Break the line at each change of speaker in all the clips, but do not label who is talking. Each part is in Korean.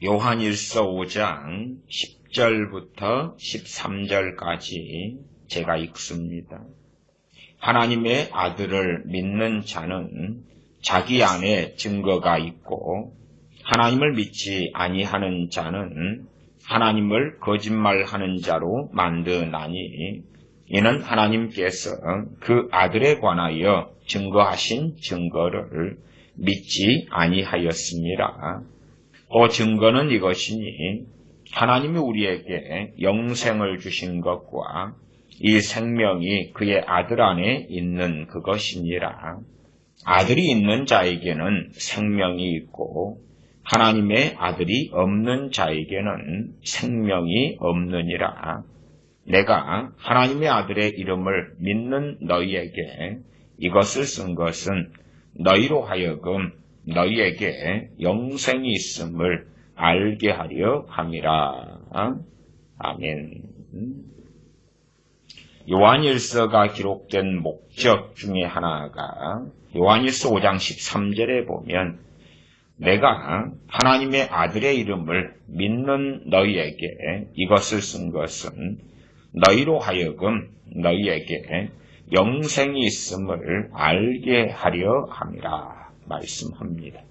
요한일서 5장 10절부터 13절까지 제가 읽습니다. 하나님의 아들을 믿는 자는 자기 안에 증거가 있고 하나님을 믿지 아니하는 자는 하나님을 거짓말하는 자로 만드나니 이는 하나님께서 그 아들에 관하여 증거하신 증거를 믿지 아니하였습니다. 또 증거는 이것이니 하나님이 우리에게 영생을 주신 것과 이 생명이 그의 아들 안에 있는 그것이니라. 아들이 있는 자에게는 생명이 있고 하나님의 아들이 없는 자에게는 생명이 없느니라. 내가 하나님의 아들의 이름을 믿는 너희에게 이것을 쓴 것은 너희로 하여금 너희에게 영생이 있음을 알게 하려 함이라. 아멘. 요한일서가 기록된 목적 중에 하나가 요한일서 5장 13절에 보면 내가 하나님의 아들의 이름을 믿는 너희에게 이것을 쓴 것은 너희로 하여금 너희에게 영생이 있음을 알게 하려 함이라 말씀합니다.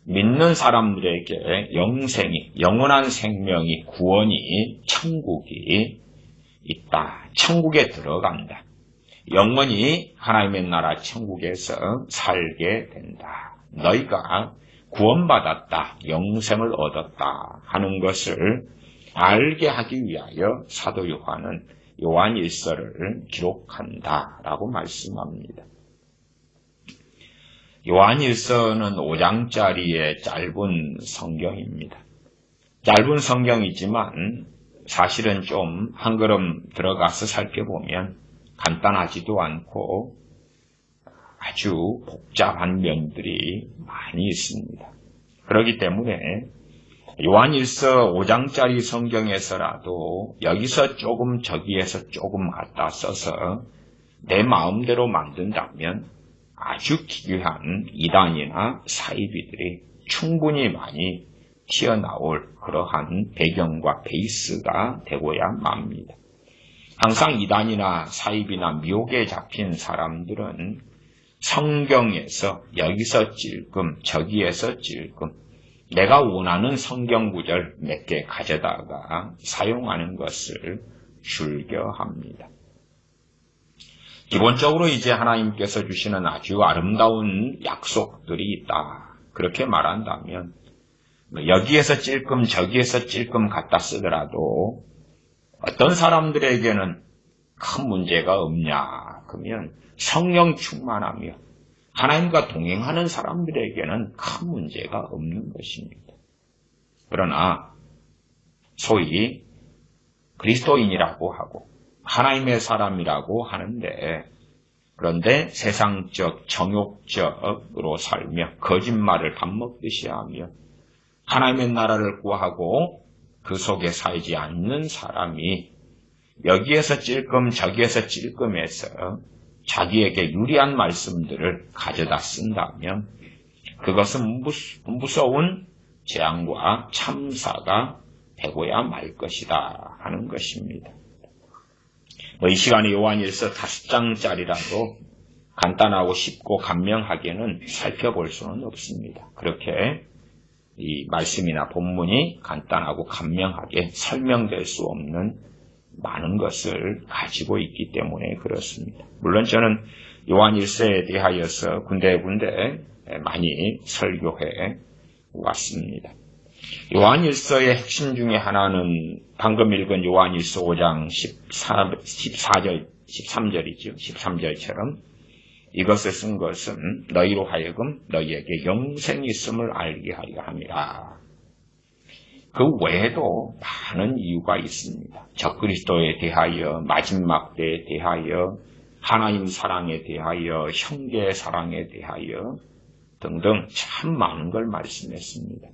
믿는 사람들에게 영생이, 영원한 생명이, 구원이, 천국이 있다. 천국에 들어간다. 영원히 하나님의 나라 천국에서 살게 된다. 너희가 구원받았다. 영생을 얻었다. 하는 것을 알게 하기 위하여 사도 요한은 요한일서를 기록한다라고 말씀합니다. 요한일서는 5장짜리의 짧은 성경입니다. 짧은 성경이지만 사실은 좀 한 걸음 들어가서 살펴보면 간단하지도 않고 아주 복잡한 면들이 많이 있습니다. 그렇기 때문에 요한일서 5장짜리 성경에서라도 여기서 조금 저기에서 조금 갖다 써서 내 마음대로 만든다면 아주 기괴한 이단이나 사이비들이 충분히 많이 튀어나올 그러한 배경과 베이스가 되고야 맙니다. 항상 이단이나 사이비나 미혹에 잡힌 사람들은 성경에서 여기서 찔끔 저기에서 찔끔 내가 원하는 성경 구절 몇 개 가져다가 사용하는 것을 즐겨합니다. 기본적으로 이제 하나님께서 주시는 아주 아름다운 약속들이 있다. 그렇게 말한다면 여기에서 찔끔 저기에서 찔끔 갖다 쓰더라도 어떤 사람들에게는 큰 문제가 없냐. 그러면 성령 충만하며 하나님과 동행하는 사람들에게는 큰 문제가 없는 것입니다. 그러나 소위 그리스도인이라고 하고 하나님의 사람이라고 하는데 그런데 세상적 정욕적으로 살며 거짓말을 밥 먹듯이 하며 하나님의 나라를 구하고 그 속에 살지 않는 사람이 여기에서 찔끔 저기에서 찔끔해서 자기에게 유리한 말씀들을 가져다 쓴다면 그것은 무서운 재앙과 참사가 되고야 말 것이다 하는 것입니다. 이 시간에 요한일서 5장짜리라도 간단하고 쉽고 간명하게는 살펴볼 수는 없습니다. 그렇게 이 말씀이나 본문이 간단하고 간명하게 설명될 수 없는 많은 것을 가지고 있기 때문에 그렇습니다. 물론 저는 요한일서에 대하여서 군데군데 많이 설교해 왔습니다. 요한일서의 핵심 중에 하나는 방금 읽은 요한일서 5장 13절이죠. 13절처럼 이것을 쓴 것은 너희로 하여금 너희에게 영생이 있음을 알게 하려 함이라. 그 외에도 많은 이유가 있습니다. 적그리스도에 대하여, 마지막 때에 대하여, 하나님 사랑에 대하여, 형제 사랑에 대하여 등등 참 많은 걸 말씀했습니다.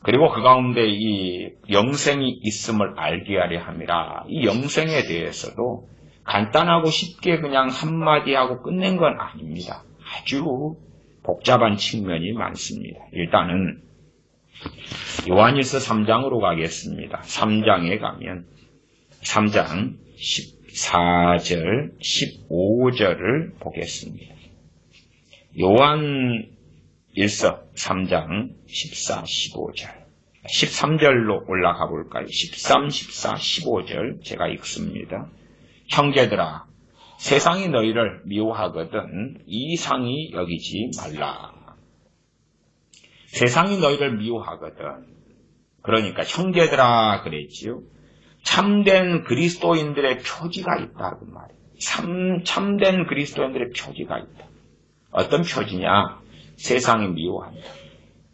그리고 그 가운데 이 영생이 있음을 알게 하려 함이라. 이 영생에 대해서도 간단하고 쉽게 그냥 한마디 하고 끝낸 건 아닙니다. 아주 복잡한 측면이 많습니다. 일단은 요한일서 3장으로 가겠습니다. 3장에 가면 3장 14절, 15절을 보겠습니다. 요한일서 3장 14, 15절. 13절로 올라가 볼까요? 13, 14, 15절 제가 읽습니다. 형제들아, 세상이 너희를 미워하거든 이상히 여기지 말라. 세상이 너희를 미워하거든. 그러니까 형제들아 그랬지요. 참된 그리스도인들의 표지가 있다 그 말이에요. 참된 그리스도인들의 표지가 있다. 어떤 표지냐? 세상이 미워한다.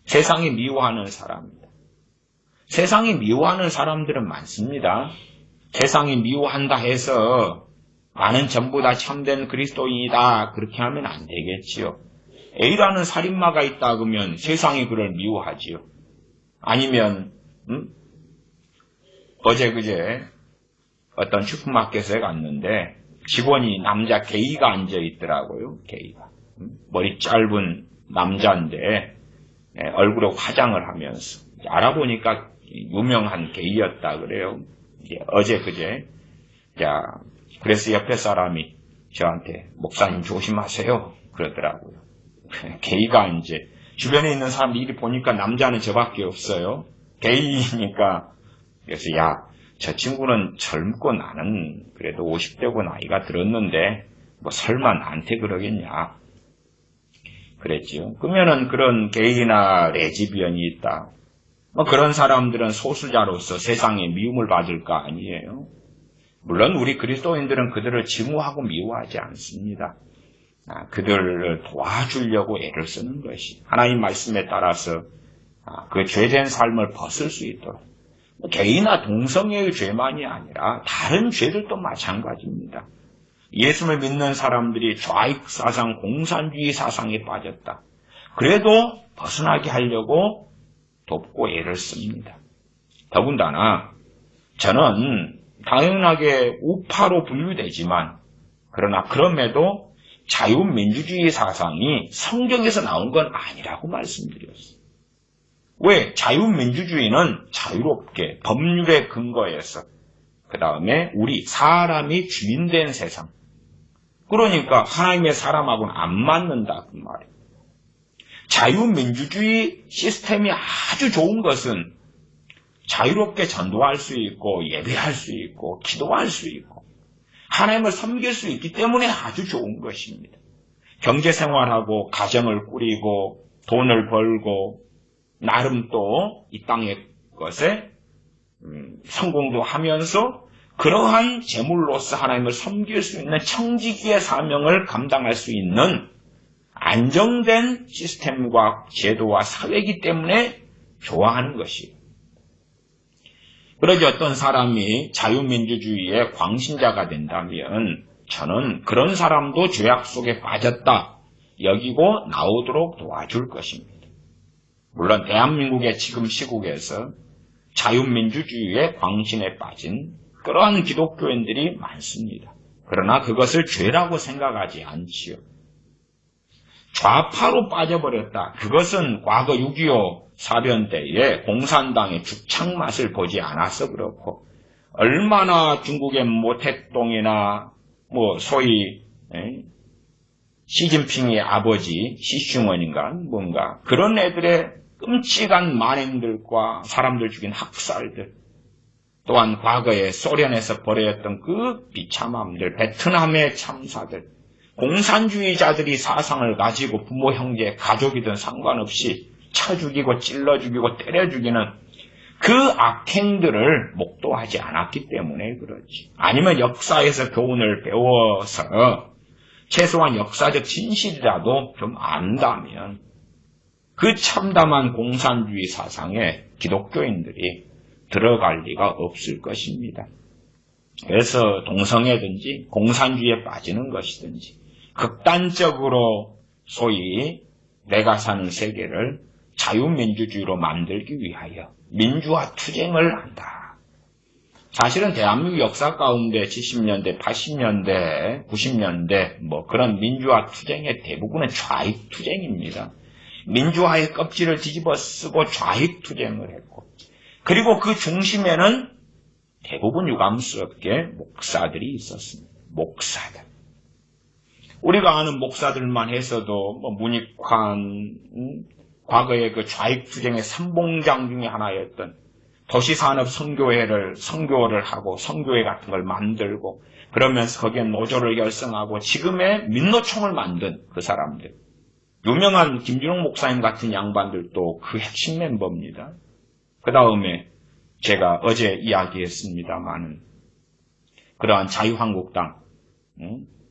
세상이 미워하는 사람입니다. 세상이 미워하는 사람들은 많습니다. 세상이 미워한다 해서 나는 전부 다 참된 그리스도인이다 그렇게 하면 안 되겠지요. A라는 살인마가 있다 그러면 세상이 그를 미워하지요. 아니면 어제 그제 어떤 슈퍼마켓에 갔는데 직원이 남자 게이가 앉아 있더라고요. 게이가 머리 짧은 남자인데 얼굴에 화장을 하면서 알아보니까 유명한 게이였다 그래요. 어제 그제 그래서 옆에 사람이 저한테 목사님 조심하세요 그러더라고요. 게이가 이제 주변에 있는 사람들이 이리 보니까 남자는 저밖에 없어요. 게이니까 그래서 저 친구는 젊고 나는 그래도 50대고 나이가 들었는데 뭐 설마 나한테 그러겠냐 그랬지요. 그러면은 그런 게이나 레즈비언이 있다. 뭐 그런 사람들은 소수자로서 세상에 미움을 받을 거 아니에요. 물론 우리 그리스도인들은 그들을 증오하고 미워하지 않습니다. 그들을 도와주려고 애를 쓰는 것이 하나님 말씀에 따라서 그 죄된 삶을 벗을 수 있도록 개인이나 동성애의 죄만이 아니라 다른 죄들도 마찬가지입니다. 예수를 믿는 사람들이 좌익 사상, 공산주의 사상에 빠졌다. 그래도 벗어나게 하려고 돕고 애를 씁니다. 더군다나 저는 당연하게 우파로 분류되지만 그러나 그럼에도 자유민주주의 사상이 성경에서 나온 건 아니라고 말씀드렸어요. 왜? 자유민주주의는 자유롭게 법률에 근거해서 그 다음에 우리 사람이 주인된 세상. 그러니까 하나님의 사람하고는 안 맞는다 그 말이에요. 자유민주주의 시스템이 아주 좋은 것은 자유롭게 전도할 수 있고 예배할 수 있고 기도할 수 있고 하나님을 섬길 수 있기 때문에 아주 좋은 것입니다. 경제생활하고 가정을 꾸리고 돈을 벌고 나름 또 이 땅의 것에 성공도 하면서 그러한 재물로서 하나님을 섬길 수 있는 청지기의 사명을 감당할 수 있는 안정된 시스템과 제도와 사회이기 때문에 좋아하는 것이에요. 그러지 어떤 사람이 자유민주주의의 광신자가 된다면 저는 그런 사람도 죄악 속에 빠졌다 여기고 나오도록 도와줄 것입니다. 물론 대한민국의 지금 시국에서 자유민주주의의 광신에 빠진 그러한 기독교인들이 많습니다. 그러나 그것을 죄라고 생각하지 않지요. 좌파로 빠져버렸다. 그것은 과거 6.25 사변 때에 공산당의 죽창맛을 보지 않아서 그렇고 얼마나 중국의 모택동이나 소위 시진핑의 아버지 시중원인가 뭔가 그런 애들의 끔찍한 만행들과 사람들 죽인 학살들 또한 과거에 소련에서 벌여졌던 그 비참함들 베트남의 참사들 공산주의자들이 사상을 가지고 부모 형제 가족이든 상관없이 쳐 죽이고 찔러 죽이고 때려 죽이는 그 악행들을 목도하지 않았기 때문에 그렇지. 아니면 역사에서 교훈을 배워서 최소한 역사적 진실이라도 좀 안다면 그 참담한 공산주의 사상에 기독교인들이 들어갈 리가 없을 것입니다. 그래서 동성애든지 공산주의에 빠지는 것이든지 극단적으로 소위 내가 사는 세계를 자유민주주의로 만들기 위하여 민주화 투쟁을 한다. 사실은 대한민국 역사 가운데 70년대, 80년대, 90년대 그런 민주화 투쟁의 대부분은 좌익 투쟁입니다. 민주화의 껍질을 뒤집어 쓰고 좌익투쟁을 했고, 그리고 그 중심에는 대부분 유감스럽게 목사들이 있었습니다. 목사들. 우리가 아는 목사들만 해서도 문익환, 과거의 그 좌익투쟁의 삼봉장 중에 하나였던 도시산업선교회를 하고 선교회 같은 걸 만들고, 그러면서 거기에 노조를 결성하고 지금의 민노총을 만든 그 사람들. 유명한 김준홍 목사님 같은 양반들도 그 핵심 멤버입니다. 그 다음에 제가 어제 이야기했습니다마는 그러한 자유한국당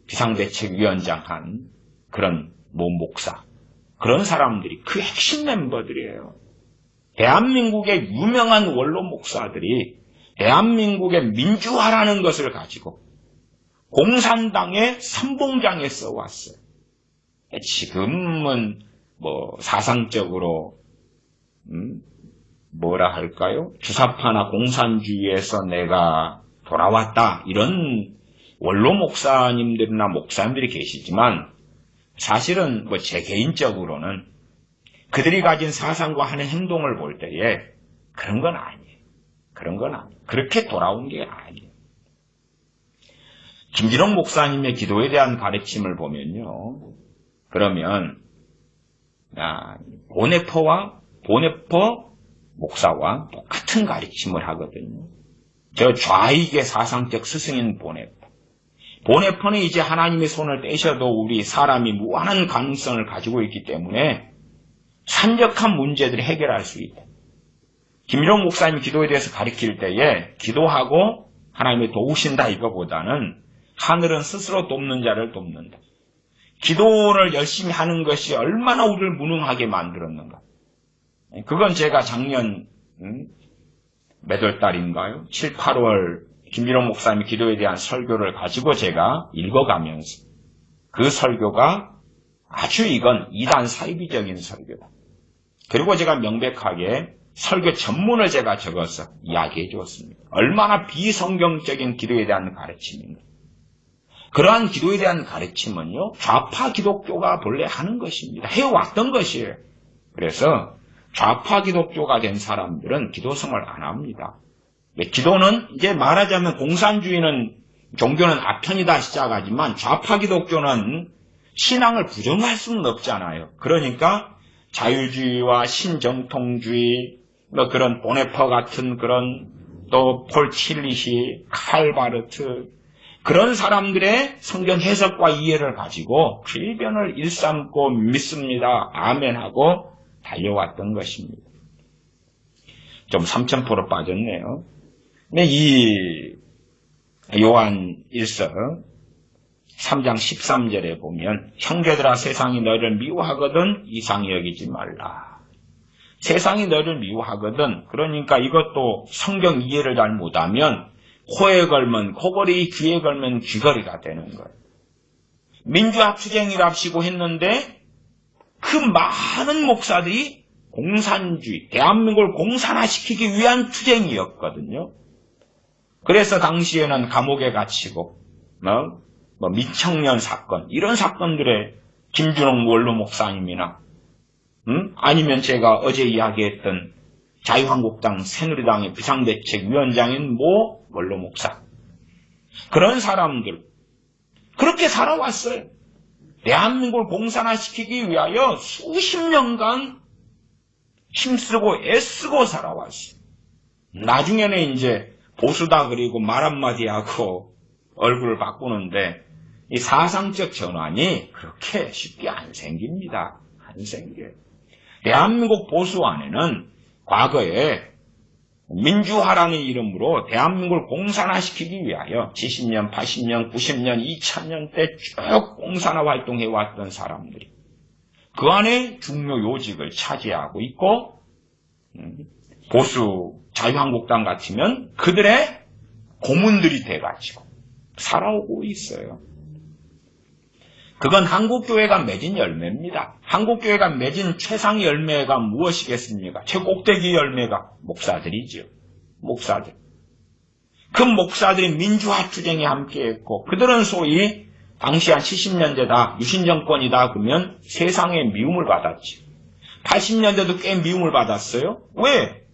비상대책위원장 한 그런 목사, 그런 사람들이 그 핵심 멤버들이에요. 대한민국의 유명한 원로 목사들이 대한민국의 민주화라는 것을 가지고 공산당의 선봉장에 써왔어요. 지금은 사상적으로 뭐라 할까요? 주사파나 공산주의에서 내가 돌아왔다, 이런 원로 목사님들이나 목사님들이 계시지만, 사실은 제 개인적으로는 그들이 가진 사상과 하는 행동을 볼 때에 그런 건 아니에요. 그런 건 아니에요. 그렇게 돌아온 게 아니에요. 김진홍 목사님의 기도에 대한 가르침을 보면요, 그러면 보네퍼 목사와 똑같은 가르침을 하거든요. 저 좌익의 사상적 스승인 보네퍼는 이제 하나님의 손을 떼셔도 우리 사람이 무한한 가능성을 가지고 있기 때문에 산적한 문제들을 해결할 수 있다. 김일홍 목사님 기도에 대해서 가르칠 때에 기도하고 하나님이 도우신다 이거보다는 하늘은 스스로 돕는 자를 돕는다. 기도를 열심히 하는 것이 얼마나 우리를 무능하게 만들었는가. 그건 제가 작년 몇 월 달인가요? 7, 8월 김일홍 목사님의 기도에 대한 설교를 가지고 제가 읽어가면서 그 설교가 아주 이건 이단 사이비적인 설교다. 그리고 제가 명백하게 설교 전문을 제가 적어서 이야기해 주었습니다. 얼마나 비성경적인 기도에 대한 가르침인가. 그러한 기도에 대한 가르침은요, 좌파 기독교가 본래 하는 것입니다. 해왔던 것이에요. 그래서 좌파 기독교가 된 사람들은 기도성을 안 합니다. 기도는 이제 말하자면 공산주의는 종교는 아편이다 시작하지만 좌파 기독교는 신앙을 부정할 수는 없잖아요. 그러니까 자유주의와 신정통주의, 그런 보네퍼 같은 그런 또 폴 틸리시, 칼바르트, 그런 사람들의 성경 해석과 이해를 가지고 필변을 일삼고 믿습니다. 아멘하고 달려왔던 것입니다. 좀 3000% 빠졌네요. 근데 이 요한 1서 3장 13절에 보면 형제들아 세상이 너를 미워하거든 이상히 여기지 말라. 세상이 너를 미워하거든. 그러니까 이것도 성경 이해를 잘 못하면 코에 걸면 코걸이, 귀에 걸면 귀걸이가 되는 거예요. 민주화 투쟁이랍시고 했는데 그 많은 목사들이 공산주의, 대한민국을 공산화시키기 위한 투쟁이었거든요. 그래서 당시에는 감옥에 갇히고 미청년 사건, 이런 사건들에 김준홍 원로 목사님이나 아니면 제가 어제 이야기했던 자유한국당 새누리당의 비상대책위원장인 원로 목사, 그런 사람들 그렇게 살아왔어요. 대한민국을 공산화시키기 위하여 수십 년간 힘쓰고 애쓰고 살아왔어요. 나중에는 이제 보수다 그리고 말 한마디 하고 얼굴을 바꾸는데 이 사상적 전환이 그렇게 쉽게 안 생깁니다. 안 생겨요. 대한민국 보수 안에는 과거에 민주화라는 이름으로 대한민국을 공산화시키기 위하여 70년, 80년, 90년, 2000년 때 쭉 공산화 활동해왔던 사람들이 그 안에 중요 요직을 차지하고 있고, 보수 자유한국당 같으면 그들의 고문들이 돼가지고 살아오고 있어요. 그건 한국교회가 맺은 열매입니다. 한국교회가 맺은 최상의 열매가 무엇이겠습니까? 최꼭대기 열매가 목사들이죠. 목사들. 그 목사들이 민주화 투쟁에 함께했고, 그들은 소위 당시 한 70년대다, 유신정권이다 그러면 세상의 미움을 받았지. 80년대도 꽤 미움을 받았어요. 왜?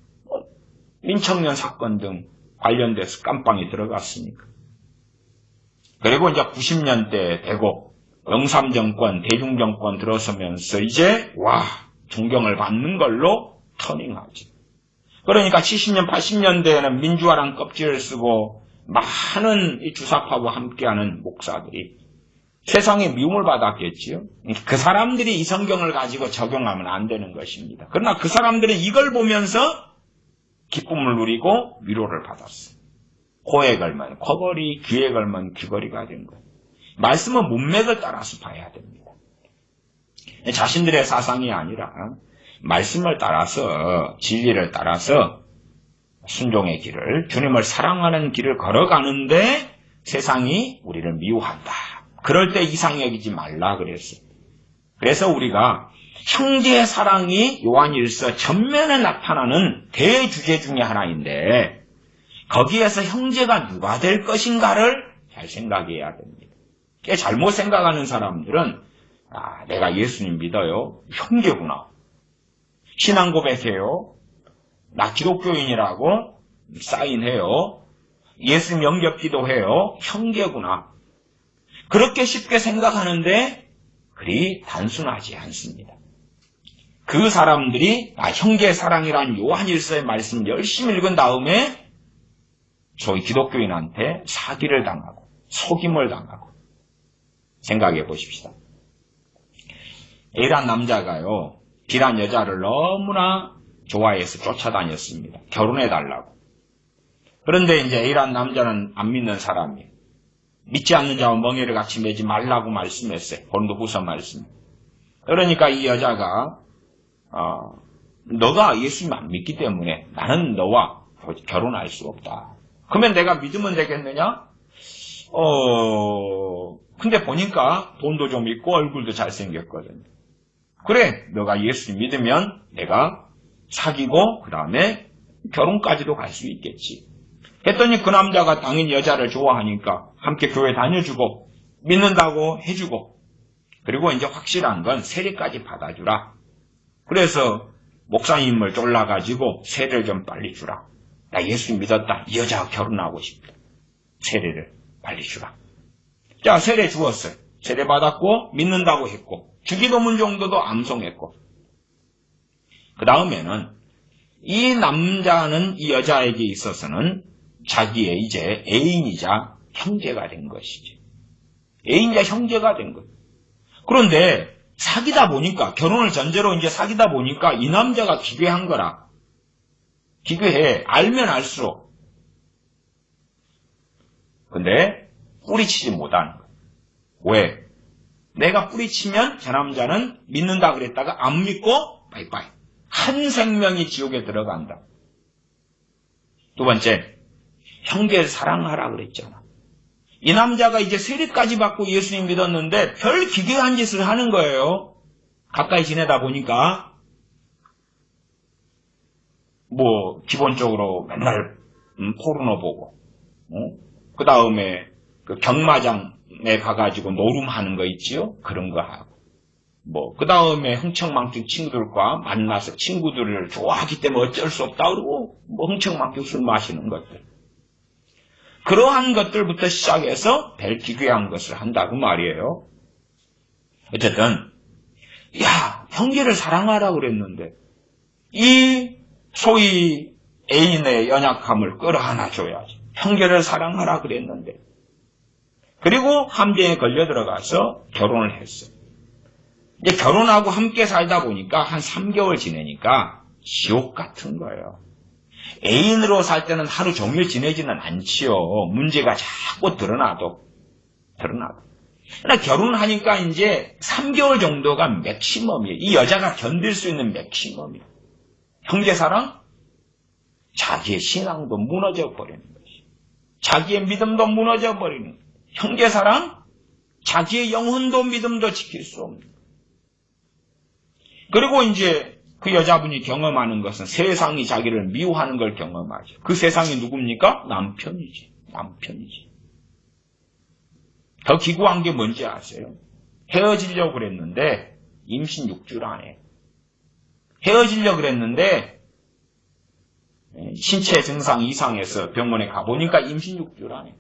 민청년 사건 등 관련돼서 깜빵에 들어갔으니까. 그리고 이제 90년대 되고 영삼정권, 대중정권 들어서면서 이제 존경을 받는 걸로 터닝하지. 그러니까 70년, 80년대에는 민주화란 껍질을 쓰고 많은 이 주사파와 함께하는 목사들이 세상에 미움을 받았겠지요. 그 사람들이 이 성경을 가지고 적용하면 안 되는 것입니다. 그러나 그 사람들은 이걸 보면서 기쁨을 누리고 위로를 받았어요. 코에 걸면 코걸이, 귀에 걸면 귀걸이가 된 거예요. 말씀은 문맥을 따라서 봐야 됩니다. 자신들의 사상이 아니라 말씀을 따라서, 진리를 따라서 순종의 길을, 주님을 사랑하는 길을 걸어가는데 세상이 우리를 미워한다. 그럴 때 이상 여기지 말라 그랬어요. 그래서 우리가 형제의 사랑이 요한일서 전면에 나타나는 대주제 중에 하나인데 거기에서 형제가 누가 될 것인가를 잘 생각해야 됩니다. 잘못 생각하는 사람들은 내가 예수님 믿어요. 형제구나. 신앙 고백해요. 나 기독교인이라고 사인해요. 예수님 영접 기도해요. 형제구나. 그렇게 쉽게 생각하는데 그리 단순하지 않습니다. 그 사람들이 형제의 사랑이란 요한일서의 말씀 열심히 읽은 다음에 저희 기독교인한테 사기를 당하고 속임을 당하고 생각해 보십시다. A란 남자가요. B란 여자를 너무나 좋아해서 쫓아다녔습니다. 결혼해달라고. 그런데 이제 A란 남자는 안 믿는 사람이에요. 믿지 않는 자와 멍에를 같이 매지 말라고 말씀했어요. 고린도후서 말씀. 그러니까 이 여자가 너가 예수님 안 믿기 때문에 나는 너와 결혼할 수 없다. 그러면 내가 믿으면 되겠느냐? 근데 보니까 돈도 좀 있고 얼굴도 잘생겼거든. 그래, 너가 예수님 믿으면 내가 사귀고 그 다음에 결혼까지도 갈 수 있겠지. 했더니 그 남자가 당연히 여자를 좋아하니까 함께 교회 다녀주고 믿는다고 해주고 그리고 이제 확실한 건 세례까지 받아주라. 그래서 목사님을 쫄라가지고 세례를 좀 빨리 주라. 나 예수 믿었다. 이 여자와 결혼하고 싶다. 세례를 빨리 주라. 자, 세례 주었어요. 세례 받았고 믿는다고 했고 주기도문 정도도 암송했고 그 다음에는 이 남자는 이 여자에게 있어서는 자기의 이제 애인이자 형제가 된 것이죠. 애인이자 형제가 된 것. 그런데 사귀다 보니까 결혼을 전제로 이제 사귀다 보니까 이 남자가 기괴한 거라. 기괴해. 알면 알수록. 근데 뿌리치지 못하는 거야. 왜? 내가 뿌리치면 저 남자는 믿는다 그랬다가 안 믿고 바이바이. 한 생명이 지옥에 들어간다. 두 번째, 형제를 사랑하라 그랬잖아. 이 남자가 이제 세례까지 받고 예수님 믿었는데 별 기괴한 짓을 하는 거예요. 가까이 지내다 보니까 기본적으로 맨날 포르노 보고 그 다음에 그 경마장에 가가지고 노름하는 거 있지요? 그런 거 하고 그 다음에 흥청망청 친구들과 만나서 친구들을 좋아하기 때문에 어쩔 수 없다 그러고 흥청망청 술 마시는 것들. 그러한 것들부터 시작해서 별 기괴한 것을 한다고 말이에요. 어쨌든 형제를 사랑하라 그랬는데 이 소위 애인의 연약함을 끌어안아 줘야지. 형제를 사랑하라 그랬는데 그리고 함정에 걸려 들어가서 결혼을 했어요. 이제 결혼하고 함께 살다 보니까 한 3개월 지내니까 지옥 같은 거예요. 애인으로 살 때는 하루 종일 지내지는 않지요. 문제가 자꾸 드러나도. 그러나 결혼하니까 이제 3개월 정도가 맥시멈이에요. 이 여자가 견딜 수 있는 맥시멈이에요. 형제사랑? 자기의 신앙도 무너져 버리는 것이. 자기의 믿음도 무너져 버리는 것이. 형제사랑? 자기의 영혼도 믿음도 지킬 수 없는 것이. 그리고 이제 그 여자분이 경험하는 것은 세상이 자기를 미워하는 걸 경험하죠. 그 세상이 누굽니까? 남편이지. 더 기구한 게 뭔지 아세요? 헤어지려고 그랬는데 임신 6주를 안 해. 헤어지려고 그랬는데 신체 증상 이상해서 병원에 가보니까 임신 6주라네.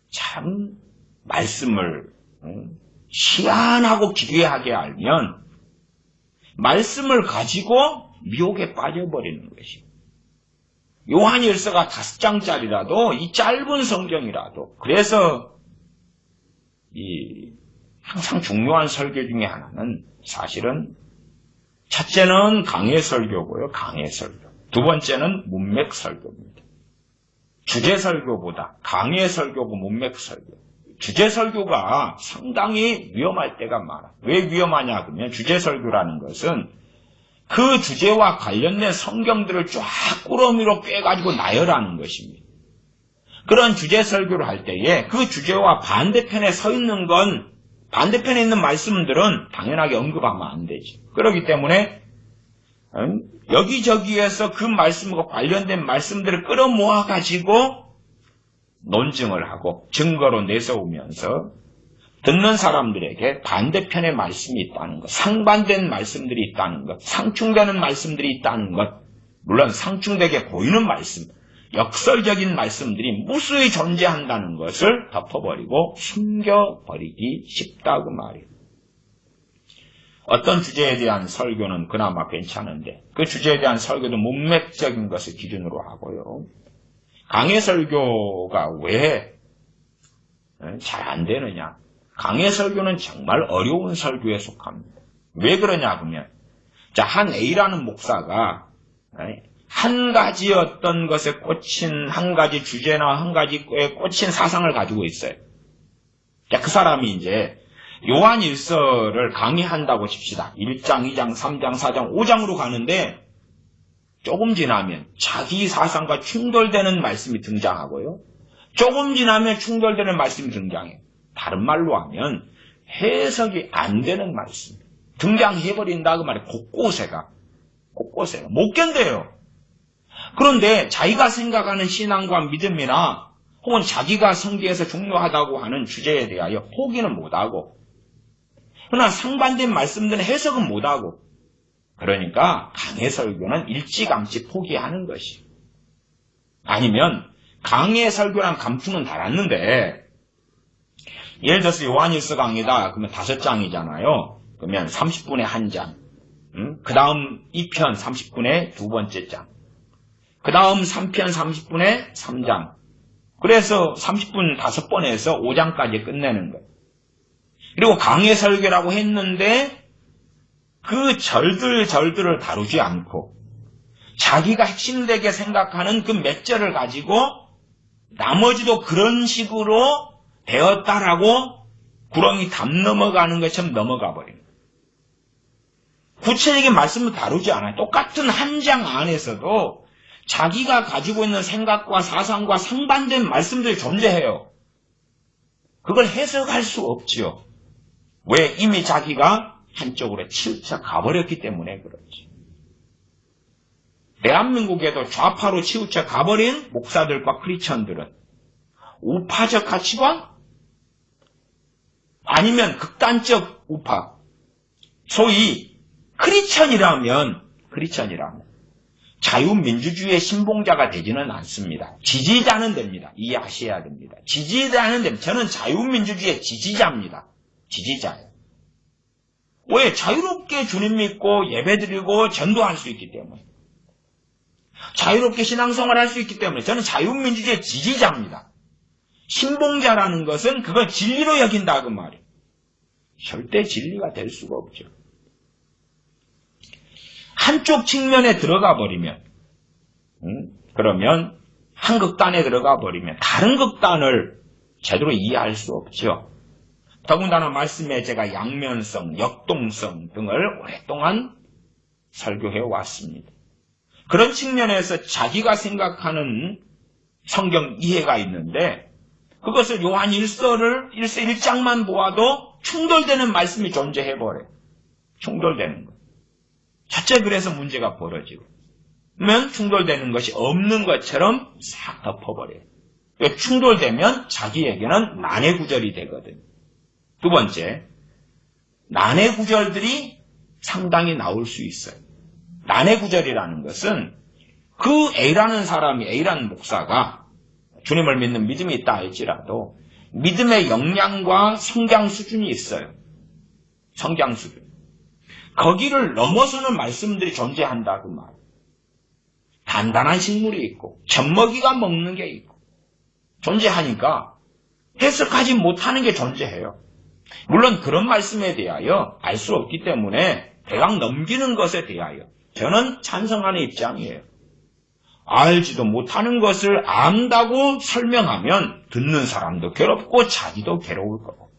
참 말씀을 희한하고 기괴하게 알면 말씀을 가지고 미혹에 빠져버리는 것이에요. 요한일서가 5장짜리라도 이 짧은 성경이라도 그래서 항상 중요한 설교 중에 하나는 사실은 첫째는 강해 설교고요. 강해 설교. 두 번째는 문맥 설교입니다. 주제 설교보다 강해 설교고 문맥 설교. 주제 설교가 상당히 위험할 때가 많아. 왜 위험하냐 그러면 주제 설교라는 것은 그 주제와 관련된 성경들을 쫙 꾸러미로 꿰가지고 나열하는 것입니다. 그런 주제 설교를 할 때에 그 주제와 반대편에 서 있는 건 반대편에 있는 말씀들은 당연하게 언급하면 안 되지. 그렇기 때문에 여기저기에서 그 말씀과 관련된 말씀들을 끌어모아가지고 논증을 하고 증거로 내세우면서 듣는 사람들에게 반대편의 말씀이 있다는 것, 상반된 말씀들이 있다는 것, 상충되는 말씀들이 있다는 것, 물론 상충되게 보이는 말씀, 역설적인 말씀들이 무수히 존재한다는 것을 덮어버리고 숨겨버리기 쉽다고 말이에요. 어떤 주제에 대한 설교는 그나마 괜찮은데 그 주제에 대한 설교도 문맥적인 것을 기준으로 하고요. 강해 설교가 왜 잘 안 되느냐? 강해 설교는 정말 어려운 설교에 속합니다. 왜 그러냐 그러면 한 A라는 목사가 한 가지 어떤 것에 꽂힌 한 가지 주제나 한 가지 에 꽂힌 사상을 가지고 있어요. 그 사람이 이제 요한일서를 강의한다고 칩시다. 1장, 2장, 3장, 4장, 5장으로 가는데 조금 지나면 자기 사상과 충돌되는 말씀이 등장하고요. 조금 지나면 충돌되는 말씀이 등장해요. 다른 말로 하면 해석이 안 되는 말씀 등장해버린다 그 말이에요. 곳곳에가 못 견뎌요. 그런데 자기가 생각하는 신앙과 믿음이나 혹은 자기가 성경에서 중요하다고 하는 주제에 대하여 포기는 못하고 그러나 상반된 말씀들은 해석은 못하고 그러니까 강해 설교는 일찌감치 포기하는 것이 아니면 강해 설교란 감추는 달았는데 예를 들어서 요한일서 강의다 그러면 5장이잖아요. 그러면 30분에 한 장, 그 다음 2편 30분에 두 번째 장, 그 다음 3편 30분에 3장, 그래서 30분 5번 해서 5장까지 끝내는 거예요. 그리고 강해 설교라고 했는데 그 절들을 다루지 않고 자기가 핵심되게 생각하는 그 몇 절을 가지고 나머지도 그런 식으로 되었다라고 구렁이 담 넘어가는 것처럼 넘어가 버립니다. 구체적인 말씀을 다루지 않아요. 똑같은 한 장 안에서도 자기가 가지고 있는 생각과 사상과 상반된 말씀들이 존재해요. 그걸 해석할 수 없지요. 왜? 이미 자기가 한쪽으로 치우쳐 가버렸기 때문에 그렇지. 대한민국에도 좌파로 치우쳐 가버린 목사들과 크리스천들은 우파적 가치관? 아니면 극단적 우파. 소위 크리스천이라면 자유민주주의의 신봉자가 되지는 않습니다. 지지자는 됩니다. 이해하셔야 됩니다. 지지자는 됩니다. 저는 자유민주주의의 지지자입니다. 지지자예요. 왜? 자유롭게 주님 믿고 예배드리고 전도할 수 있기 때문에. 자유롭게 신앙생활 할 수 있기 때문에 저는 자유민주주의의 지지자입니다. 신봉자라는 것은 그걸 진리로 여긴다 그 말이에요. 절대 진리가 될 수가 없죠. 한쪽 측면에 들어가 버리면 그러면 한 극단에 들어가 버리면 다른 극단을 제대로 이해할 수 없죠. 더군다나 말씀에 제가 양면성, 역동성 등을 오랫동안 설교해 왔습니다. 그런 측면에서 자기가 생각하는 성경 이해가 있는데 그것을 요한 1장만 보아도 충돌되는 말씀이 존재해버려요. 충돌되는 것. 첫째 그래서 문제가 벌어지고 그러면 충돌되는 것이 없는 것처럼 싹 덮어버려요. 충돌되면 자기에게는 난해 구절이 되거든요. 두 번째, 난해 구절들이 상당히 나올 수 있어요. 난해 구절이라는 것은 그 A라는 사람이, A라는 목사가 주님을 믿는 믿음이 있다 할지라도 믿음의 역량과 성장 수준이 있어요. 성장 수준. 거기를 넘어서는 말씀들이 존재한다 그 말. 단단한 식물이 있고 젖먹이가 먹는 게 있고 존재하니까 해석하지 못하는 게 존재해요. 물론 그런 말씀에 대하여 알 수 없기 때문에 대강 넘기는 것에 대하여 저는 찬성하는 입장이에요. 알지도 못하는 것을 안다고 설명하면 듣는 사람도 괴롭고 자기도 괴로울 거고.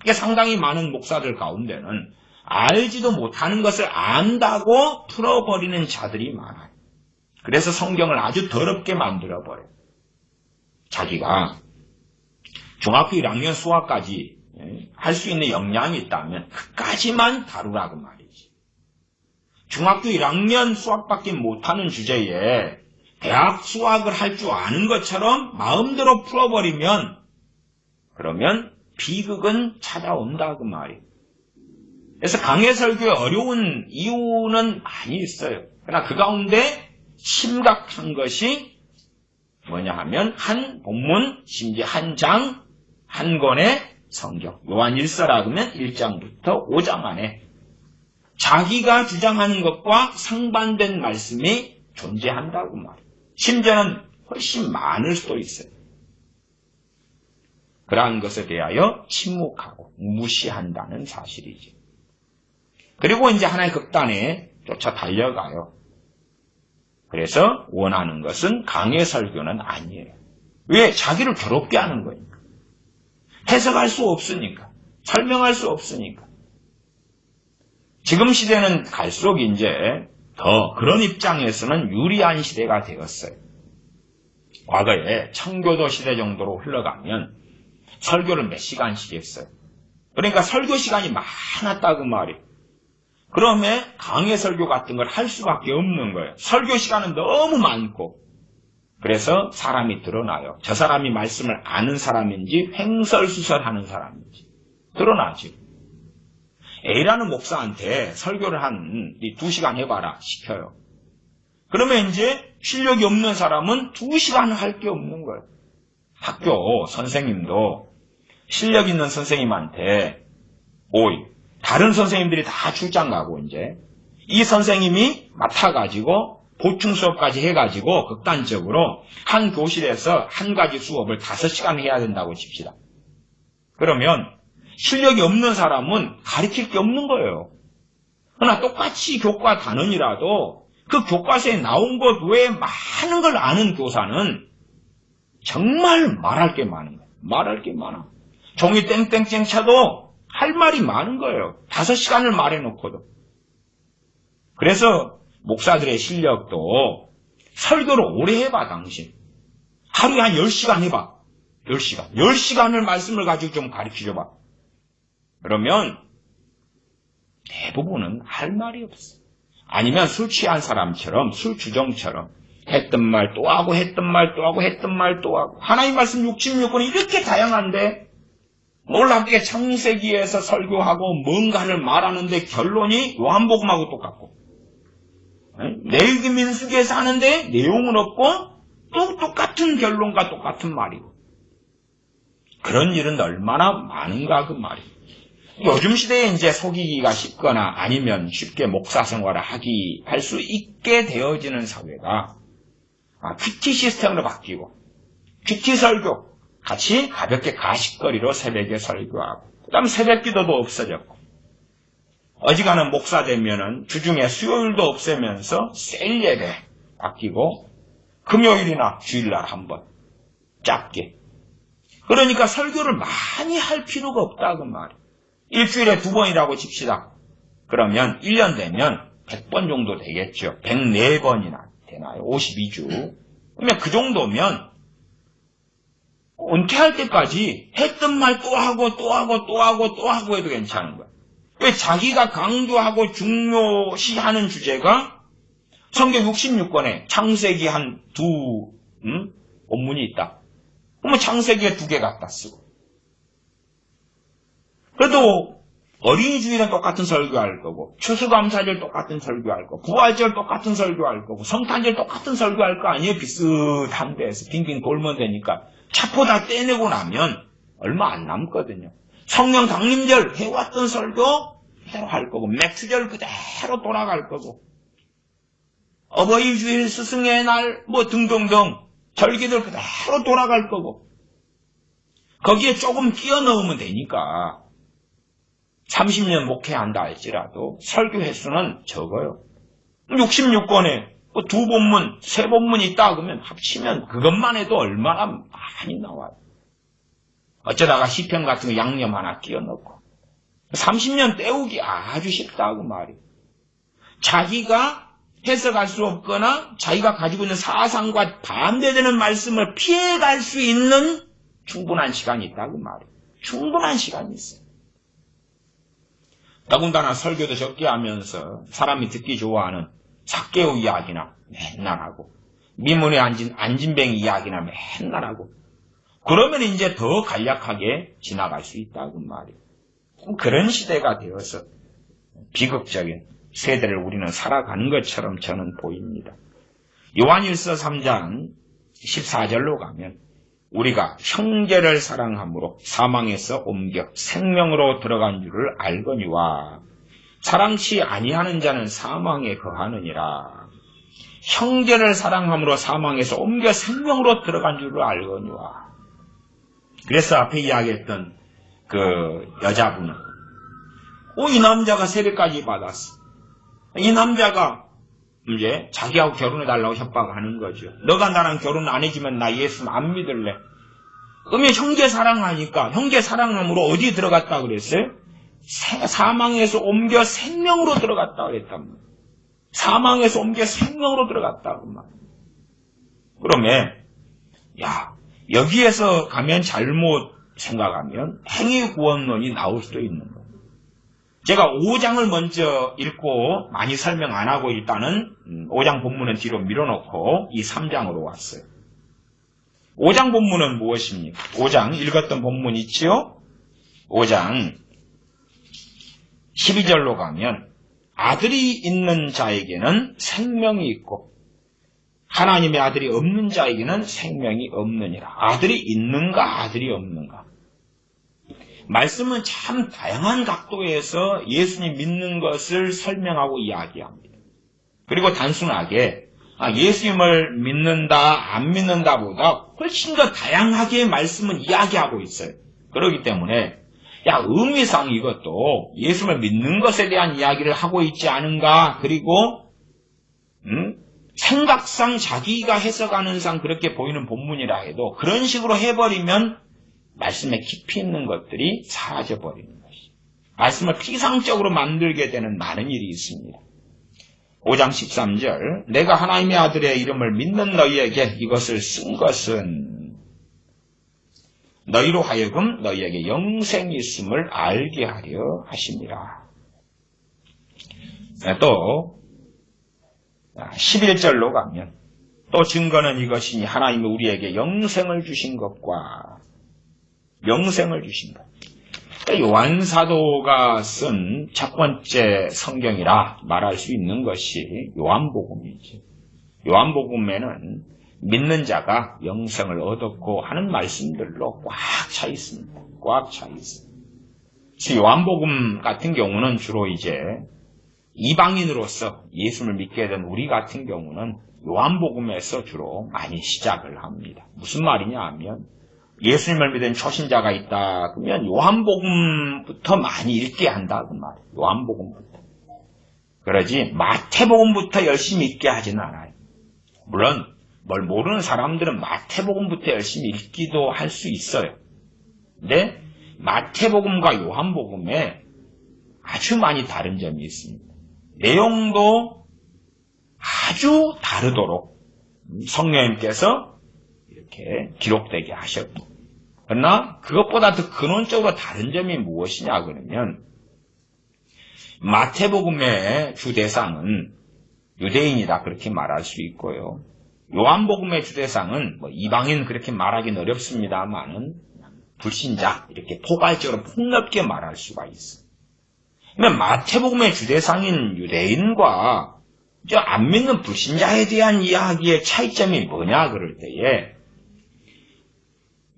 이게 상당히 많은 목사들 가운데는 알지도 못하는 것을 안다고 풀어버리는 자들이 많아요. 그래서 성경을 아주 더럽게 만들어버려요. 자기가 중학교 1학년 수학까지 할 수 있는 역량이 있다면 그까지만 다루라고 말이지. 중학교 1학년 수학밖에 못하는 주제에 대학 수학을 할 줄 아는 것처럼 마음대로 풀어버리면 그러면 비극은 찾아온다 그 말이에요. 그래서 강해 설교의 어려운 이유는 많이 있어요. 그러나 그 가운데 심각한 것이 뭐냐 하면 한 본문, 심지어 한 장, 한 권의 성경, 요한 1서라 하면 1장부터 5장 안에 자기가 주장하는 것과 상반된 말씀이 존재한다고 말이에요. 심지어는 훨씬 많을 수도 있어요. 그러한 것에 대하여 침묵하고 무시한다는 사실이죠. 그리고 이제 하나의 극단에 쫓아 달려가요. 그래서 원하는 것은 강의 설교는 아니에요. 왜? 자기를 괴롭게 하는 거니까. 해석할 수 없으니까. 설명할 수 없으니까. 지금 시대는 갈수록 이제 더 그런 입장에서는 유리한 시대가 되었어요. 과거에 청교도 시대 정도로 흘러가면 설교를 몇 시간씩 했어요. 그러니까 설교 시간이 많았다 그 말이에요. 그러면 강의 설교 같은 걸 할 수밖에 없는 거예요. 설교 시간은 너무 많고. 그래서 사람이 드러나요. 저 사람이 말씀을 아는 사람인지 횡설수설하는 사람인지 드러나지. A라는 목사한테 설교를 한 2시간 해봐라 시켜요. 그러면 이제 실력이 없는 사람은 2시간 할 게 없는 거예요. 학교 선생님도 실력 있는 선생님한테 다른 선생님들이 다 출장 가고 이제 이 선생님이 맡아가지고 보충 수업까지 해가지고 극단적으로 한 교실에서 한 가지 수업을 5시간 해야 된다고 칩시다. 그러면 실력이 없는 사람은 가르칠 게 없는 거예요. 그러나 똑같이 교과 단원이라도 그 교과서에 나온 것 외에 많은 걸 아는 교사는 정말 말할 게 많은 거예요. 말할 게 많아. 종이 땡땡땡 쳐도 할 말이 많은 거예요. 5시간을 말해놓고도. 그래서 목사들의 실력도 설교를 오래 해봐 당신. 하루에 한 10시간 해봐. 10시간. 10시간을 말씀을 가지고 좀 가르쳐줘봐. 그러면 대부분은 할 말이 없어. 아니면 술 취한 사람처럼 술주정처럼 했던 말 또 하고 했던 말 또 하고 했던 말 또 하고 하나님 말씀 66권이 이렇게 다양한데 놀랍게 창세기에서 설교하고 뭔가를 말하는데 결론이 요한복음하고 똑같고 레위기 민수기에서 하는데 내용은 없고 또 똑같은 결론과 똑같은 말이고 그런 일은 얼마나 많은가 그 말이에요. 요즘 시대에 이제 속이기가 쉽거나 아니면 쉽게 목사 생활을 할 수 있게 되어지는 사회가 큐티 시스템으로 바뀌고 큐티 설교 같이 가볍게 가십거리로 새벽에 설교하고 그 다음 새벽 기도도 없어졌고 어지간한 목사 되면은 주중에 수요일도 없애면서 셀 예배 바뀌고 금요일이나 주일날 한번 짧게 그러니까 설교를 많이 할 필요가 없다 그 말이에요. 일주일에 2번이라고 칩시다. 그러면 1년 되면 100번 정도 되겠죠. 104번이나 되나요? 52주. 그러면 그 정도면 은퇴할 때까지 했던 말 또 하고 또 하고 또 하고 또 하고 해도 괜찮은 거야. 왜 자기가 강조하고 중요시하는 주제가 성경 66권에 창세기 한 본문이 있다. 그러면 창세기에 2개 갖다 쓰고. 그래도 어린이 주일은 똑같은 설교할 거고, 추수감사절 똑같은 설교할 거고, 부활절 똑같은 설교할 거고, 성탄절 똑같은 설교할 거 아니에요? 비슷한 데에서 빙빙 돌면 되니까. 차포 다 떼내고 나면 얼마 안 남거든요. 성령 강림절 해왔던 설교 그대로 할 거고, 맥주절 그대로 돌아갈 거고, 어버이 주일, 스승의 날, 뭐 등등등 절기들 그대로 돌아갈 거고, 거기에 조금 끼워 넣으면 되니까 30년 목회한다 할지라도 설교 횟수는 적어요. 66권에 두 본문, 세 본문 있다 그러면 합치면 그것만 해도 얼마나 많이 나와요. 어쩌다가 시편 같은 거 양념 하나 끼워 넣고 30년 때우기 아주 쉽다고 말이에요. 자기가 해석할 수 없거나 자기가 가지고 있는 사상과 반대되는 말씀을 피해갈 수 있는 충분한 시간이 있다고 말이에요. 충분한 시간이 있어요. 더군다나 설교도 적게 하면서 사람이 듣기 좋아하는 삭개오 이야기나 맨날 하고, 미문에 앉은 안진뱅이 이야기나 맨날 하고, 그러면 이제 더 간략하게 지나갈 수 있다고 말이에요. 그런 시대가 되어서 비극적인 세대를 우리는 살아가는 것처럼 저는 보입니다. 요한일서 3장 14절로 가면 우리가 형제를 사랑함으로 사망에서 옮겨 생명으로 들어간 줄을 알거니와 사랑치 아니하는 자는 사망에 거하느니라. 형제를 사랑함으로 사망에서 옮겨 생명으로 들어간 줄을 알거니와. 그래서 앞에 이야기했던 그 여자분은 이 남자가 세례까지 받았어. 이 남자가 이제 자기하고 결혼해달라고 협박하는 거죠. 너가 나랑 결혼 안 해주면 나 예수 안 믿을래. 그러면 형제 사랑하니까 형제 사랑함으로 어디에 들어갔다 그랬어요? 사망에서 옮겨 생명으로 들어갔다 그랬단 말이에요. 사망에서 옮겨 생명으로 들어갔다고 말이에요. 그러면 여기에서 가면 잘못 생각하면 행위구원론이 나올 수도 있는 거예요. 제가 5장을 먼저 읽고 많이 설명 안 하고 일단은 5장 본문은 뒤로 밀어놓고 이 3장으로 왔어요. 5장 본문은 무엇입니까? 5장 읽었던 본문 있지요? 5장 12절로 가면 아들이 있는 자에게는 생명이 있고 하나님의 아들이 없는 자에게는 생명이 없느니라. 아들이 있는가 아들이 없는가. 말씀은 참 다양한 각도에서 예수님 믿는 것을 설명하고 이야기합니다. 그리고 단순하게 예수님을 믿는다 안 믿는다보다 훨씬 더 다양하게 말씀은 이야기하고 있어요. 그렇기 때문에 의미상 이것도 예수님을 믿는 것에 대한 이야기를 하고 있지 않은가. 그리고 생각상 자기가 해석하는 상 그렇게 보이는 본문이라 해도 그런 식으로 해버리면 말씀에 깊이 있는 것들이 사라져버리는 것이죠. 말씀을 피상적으로 만들게 되는 많은 일이 있습니다. 5장 13절 내가 하나님의 아들의 이름을 믿는 너희에게 이것을 쓴 것은 너희로 하여금 너희에게 영생이 있음을 알게 하려 하십니다. 또 11절로 가면 또 증거는 이것이니 하나님이 우리에게 영생을 주신 것과 영생을 주신 것. 요한 사도가 쓴 첫 번째 성경이라 말할 수 있는 것이 요한복음이죠. 요한복음에는 믿는 자가 영생을 얻었고 하는 말씀들로 꽉 차 있습니다. 꽉 차 있어요. 그래서 요한복음 같은 경우는 주로 이제 이방인으로서 예수를 믿게 된 우리 같은 경우는 요한복음에서 주로 많이 시작을 합니다. 무슨 말이냐 하면 예수님을 믿은 초신자가 있다 그러면 요한복음부터 많이 읽게 한다 그 말이에요. 요한복음부터. 그러지 마태복음부터 열심히 읽게 하지는 않아요. 물론 뭘 모르는 사람들은 마태복음부터 열심히 읽기도 할 수 있어요. 근데 마태복음과 요한복음에 아주 많이 다른 점이 있습니다. 내용도 아주 다르도록 성령님께서 이렇게 기록되게 하셨고, 그러나 그것보다 더 근원적으로 다른 점이 무엇이냐 그러면 마태복음의 주대상은 유대인이다 그렇게 말할 수 있고요. 요한복음의 주대상은 이방인 그렇게 말하기는 어렵습니다만은 불신자 이렇게 포괄적으로 폭넓게 말할 수가 있어요. 마태복음의 주대상인 유대인과 안 믿는 불신자에 대한 이야기의 차이점이 뭐냐 그럴 때에,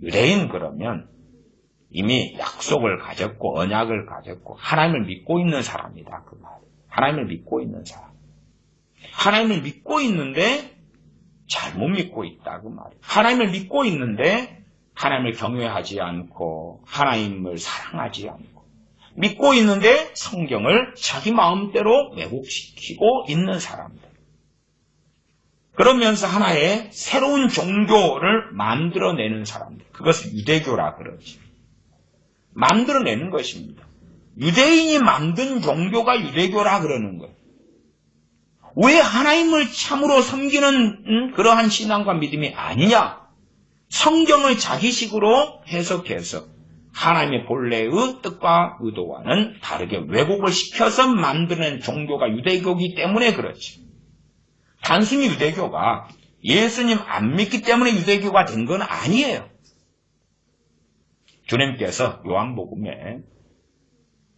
유대인 그러면 이미 약속을 가졌고 언약을 가졌고 하나님을 믿고 있는 사람이다 그 말이에요. 하나님을 믿고 있는 사람. 하나님을 믿고 있는데 잘못 믿고 있다 그 말이에요. 하나님을 믿고 있는데 하나님을 경외하지 않고 하나님을 사랑하지 않고 믿고 있는데 성경을 자기 마음대로 왜곡시키고 있는 사람들. 그러면서 하나의 새로운 종교를 만들어내는 사람들. 그것을 유대교라 그러지. 만들어내는 것입니다. 유대인이 만든 종교가 유대교라 그러는 거예요. 왜 하나님을 참으로 섬기는 그러한 신앙과 믿음이 아니냐? 성경을 자기식으로 해석해서 하나님의 본래의 뜻과 의도와는 다르게 왜곡을 시켜서 만드는 종교가 유대교이기 때문에 그렇지. 단순히 유대교가 예수님 안 믿기 때문에 유대교가 된 건 아니에요. 주님께서 요한복음에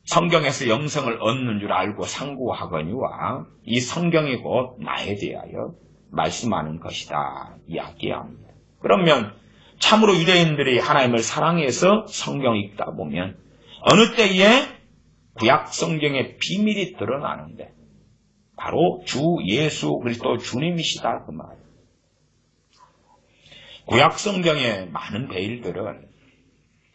성경에서 영생을 얻는 줄 알고 상고하거니와 이 성경이 곧 나에 대하여 말씀하는 것이다 이야기합니다. 그러면 참으로 유대인들이 하나님을 사랑해서 성경 읽다 보면 어느 때에 구약 성경의 비밀이 드러나는데 바로 주 예수 그리스도 주님이시다 그 말. 구약 성경의 많은 베일들은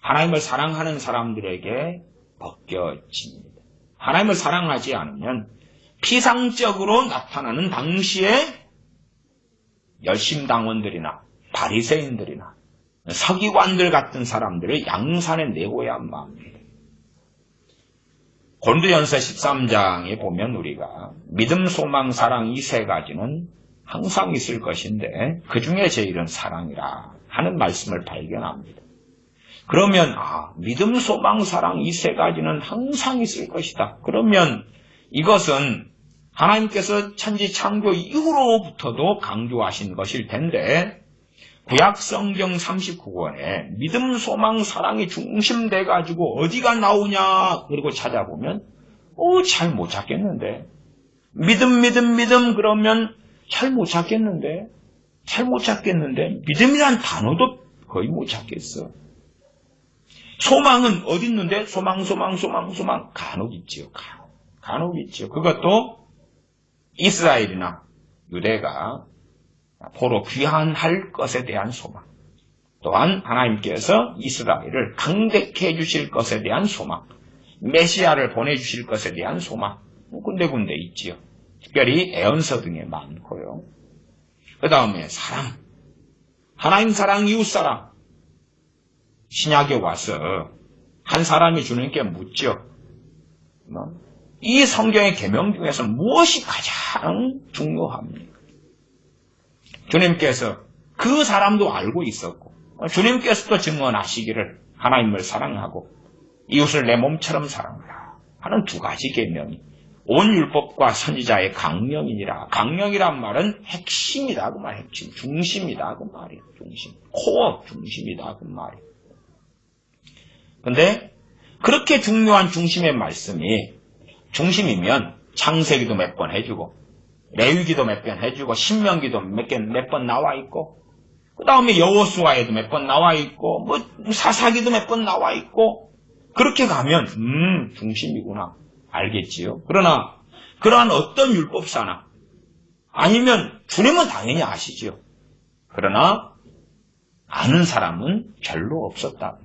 하나님을 사랑하는 사람들에게 벗겨집니다. 하나님을 사랑하지 않으면 피상적으로 나타나는 당시의 열심당원들이나 바리새인들이나 서기관들 같은 사람들을 양산에 내고야 합니다. 고린도전서 13장에 보면 우리가 믿음, 소망, 사랑 이 세 가지는 항상 있을 것인데 그 중에 제일은 사랑이라 하는 말씀을 발견합니다. 그러면 믿음, 소망, 사랑 이 세 가지는 항상 있을 것이다. 그러면 이것은 하나님께서 천지 창조 이후로부터도 강조하신 것일 텐데 구약 성경 39권에 믿음, 소망, 사랑이 중심돼 가지고 어디가 나오냐 그리고 찾아보면 잘 못 찾겠는데 믿음 그러면 잘 못 찾겠는데 믿음이란 단어도 거의 못 찾겠어. 소망은 어디 있는데 소망 간혹 있지요. 간혹 있지요. 그것도 이스라엘이나 유대가 포로 귀환할 것에 대한 소망. 또한 하나님께서 이스라엘을 강대케 해주실 것에 대한 소망. 메시아를 보내주실 것에 대한 소망. 군데군데 있지요. 특별히 에언서 등에 많고요. 그 다음에 사랑. 하나님 사랑, 이웃 사랑. 신약에 와서 한 사람이 주님께 묻죠. 이 성경의 계명 중에서 무엇이 가장 중요합니까? 주님께서 그 사람도 알고 있었고 주님께서도 증언하시기를 하나님을 사랑하고 이웃을 내 몸처럼 사랑하라 하는 두 가지 계명이 온 율법과 선지자의 강령이니라. 강령이란 말은 핵심이다 그 말, 핵심, 중심이다 그 말이에요. 중심, 코어 중심이다 그 말이에요. 근데 그렇게 중요한 중심의 말씀이 중심이면 창세기도 몇 번 해주고 레위기도 몇 번 해주고 신명기도 몇 번 나와 있고 그 다음에 여호수아에도 몇 번 나와 있고 사사기도 몇 번 나와 있고 그렇게 가면 중심이구나 알겠지요. 그러나 그러한 어떤 율법사나 아니면 주님은 당연히 아시지요. 그러나 아는 사람은 별로 없었다.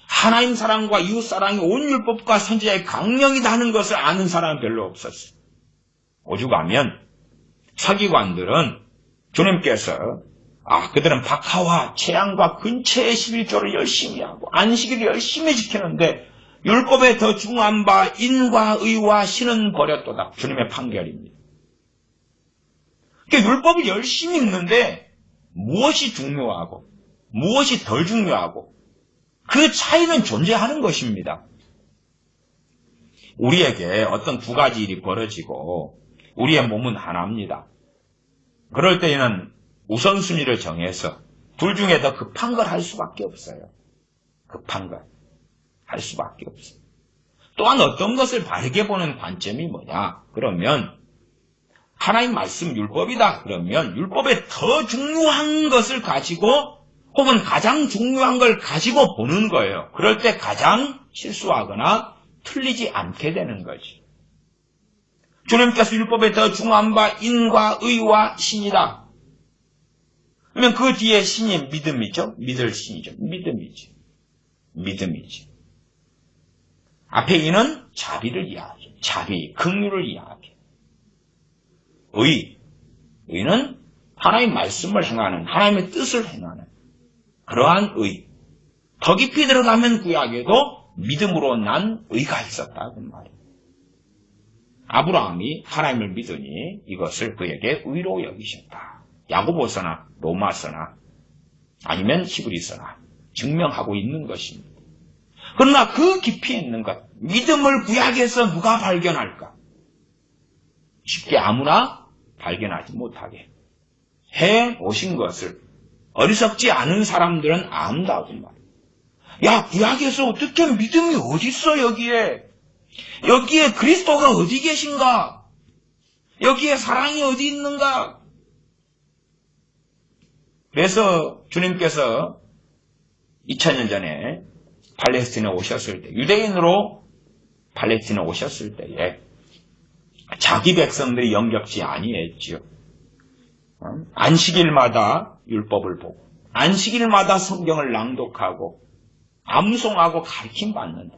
하나님 사랑과 이웃 사랑이 온 율법과 선지자의 강령이다 하는 것을 아는 사람은 별로 없었어요. 오죽하면 서기관들은 주님께서 그들은 박하와 재앙과 근처의 11조를 열심히 하고 안식일을 열심히 지키는데 율법에 더 중요한 바 인과 의와 신은 버렸도다. 주님의 판결입니다. 그러니까 율법을 열심히 읽는데 무엇이 중요하고 무엇이 덜 중요하고 그 차이는 존재하는 것입니다. 우리에게 어떤 두 가지 일이 벌어지고 우리의 몸은 하나입니다. 그럴 때에는 우선순위를 정해서 둘 중에 더 급한 걸 할 수밖에 없어요. 급한 걸 할 수밖에 없어요. 또한 어떤 것을 바르게 보는 관점이 뭐냐? 그러면 하나님 말씀 율법이다. 그러면 율법에 더 중요한 것을 가지고 혹은 가장 중요한 걸 가지고 보는 거예요. 그럴 때 가장 실수하거나 틀리지 않게 되는 거지. 주님께서 율법에 더 중요한 바 인과 의와 신이다. 그러면 그 뒤에 신이 믿음이죠. 믿을 신이죠. 믿음이지. 믿음이지. 앞에 이는 자비를 이야기해. 자비, 긍휼을 이야기해. 의는 하나님의 말씀을 행하는, 하나님의 뜻을 행하는 그러한 의. 더 깊이 들어가면 구약에도 믿음으로 난 의가 있었다. 그 말이에요. 아브라함이 하나님을 믿으니 이것을 그에게 의로 여기셨다. 야고보서나 로마서나 아니면 히브리서나 증명하고 있는 것입니다. 그러나 그 깊이 있는 것, 믿음을 구약에서 누가 발견할까? 쉽게 아무나 발견하지 못하게 해 오신 것을 어리석지 않은 사람들은 안다고 말이에요. 야, 구약에서 어떻게 믿음이 어디 있어 여기에? 여기에 그리스도가 어디 계신가? 여기에 사랑이 어디 있는가? 그래서 주님께서 2000년 전에 팔레스틴에 오셨을 때, 유대인으로 팔레스틴에 오셨을 때에 자기 백성들이 영접지 아니했지요. 안식일마다 율법을 보고 안식일마다 성경을 낭독하고 암송하고 가르침 받는다.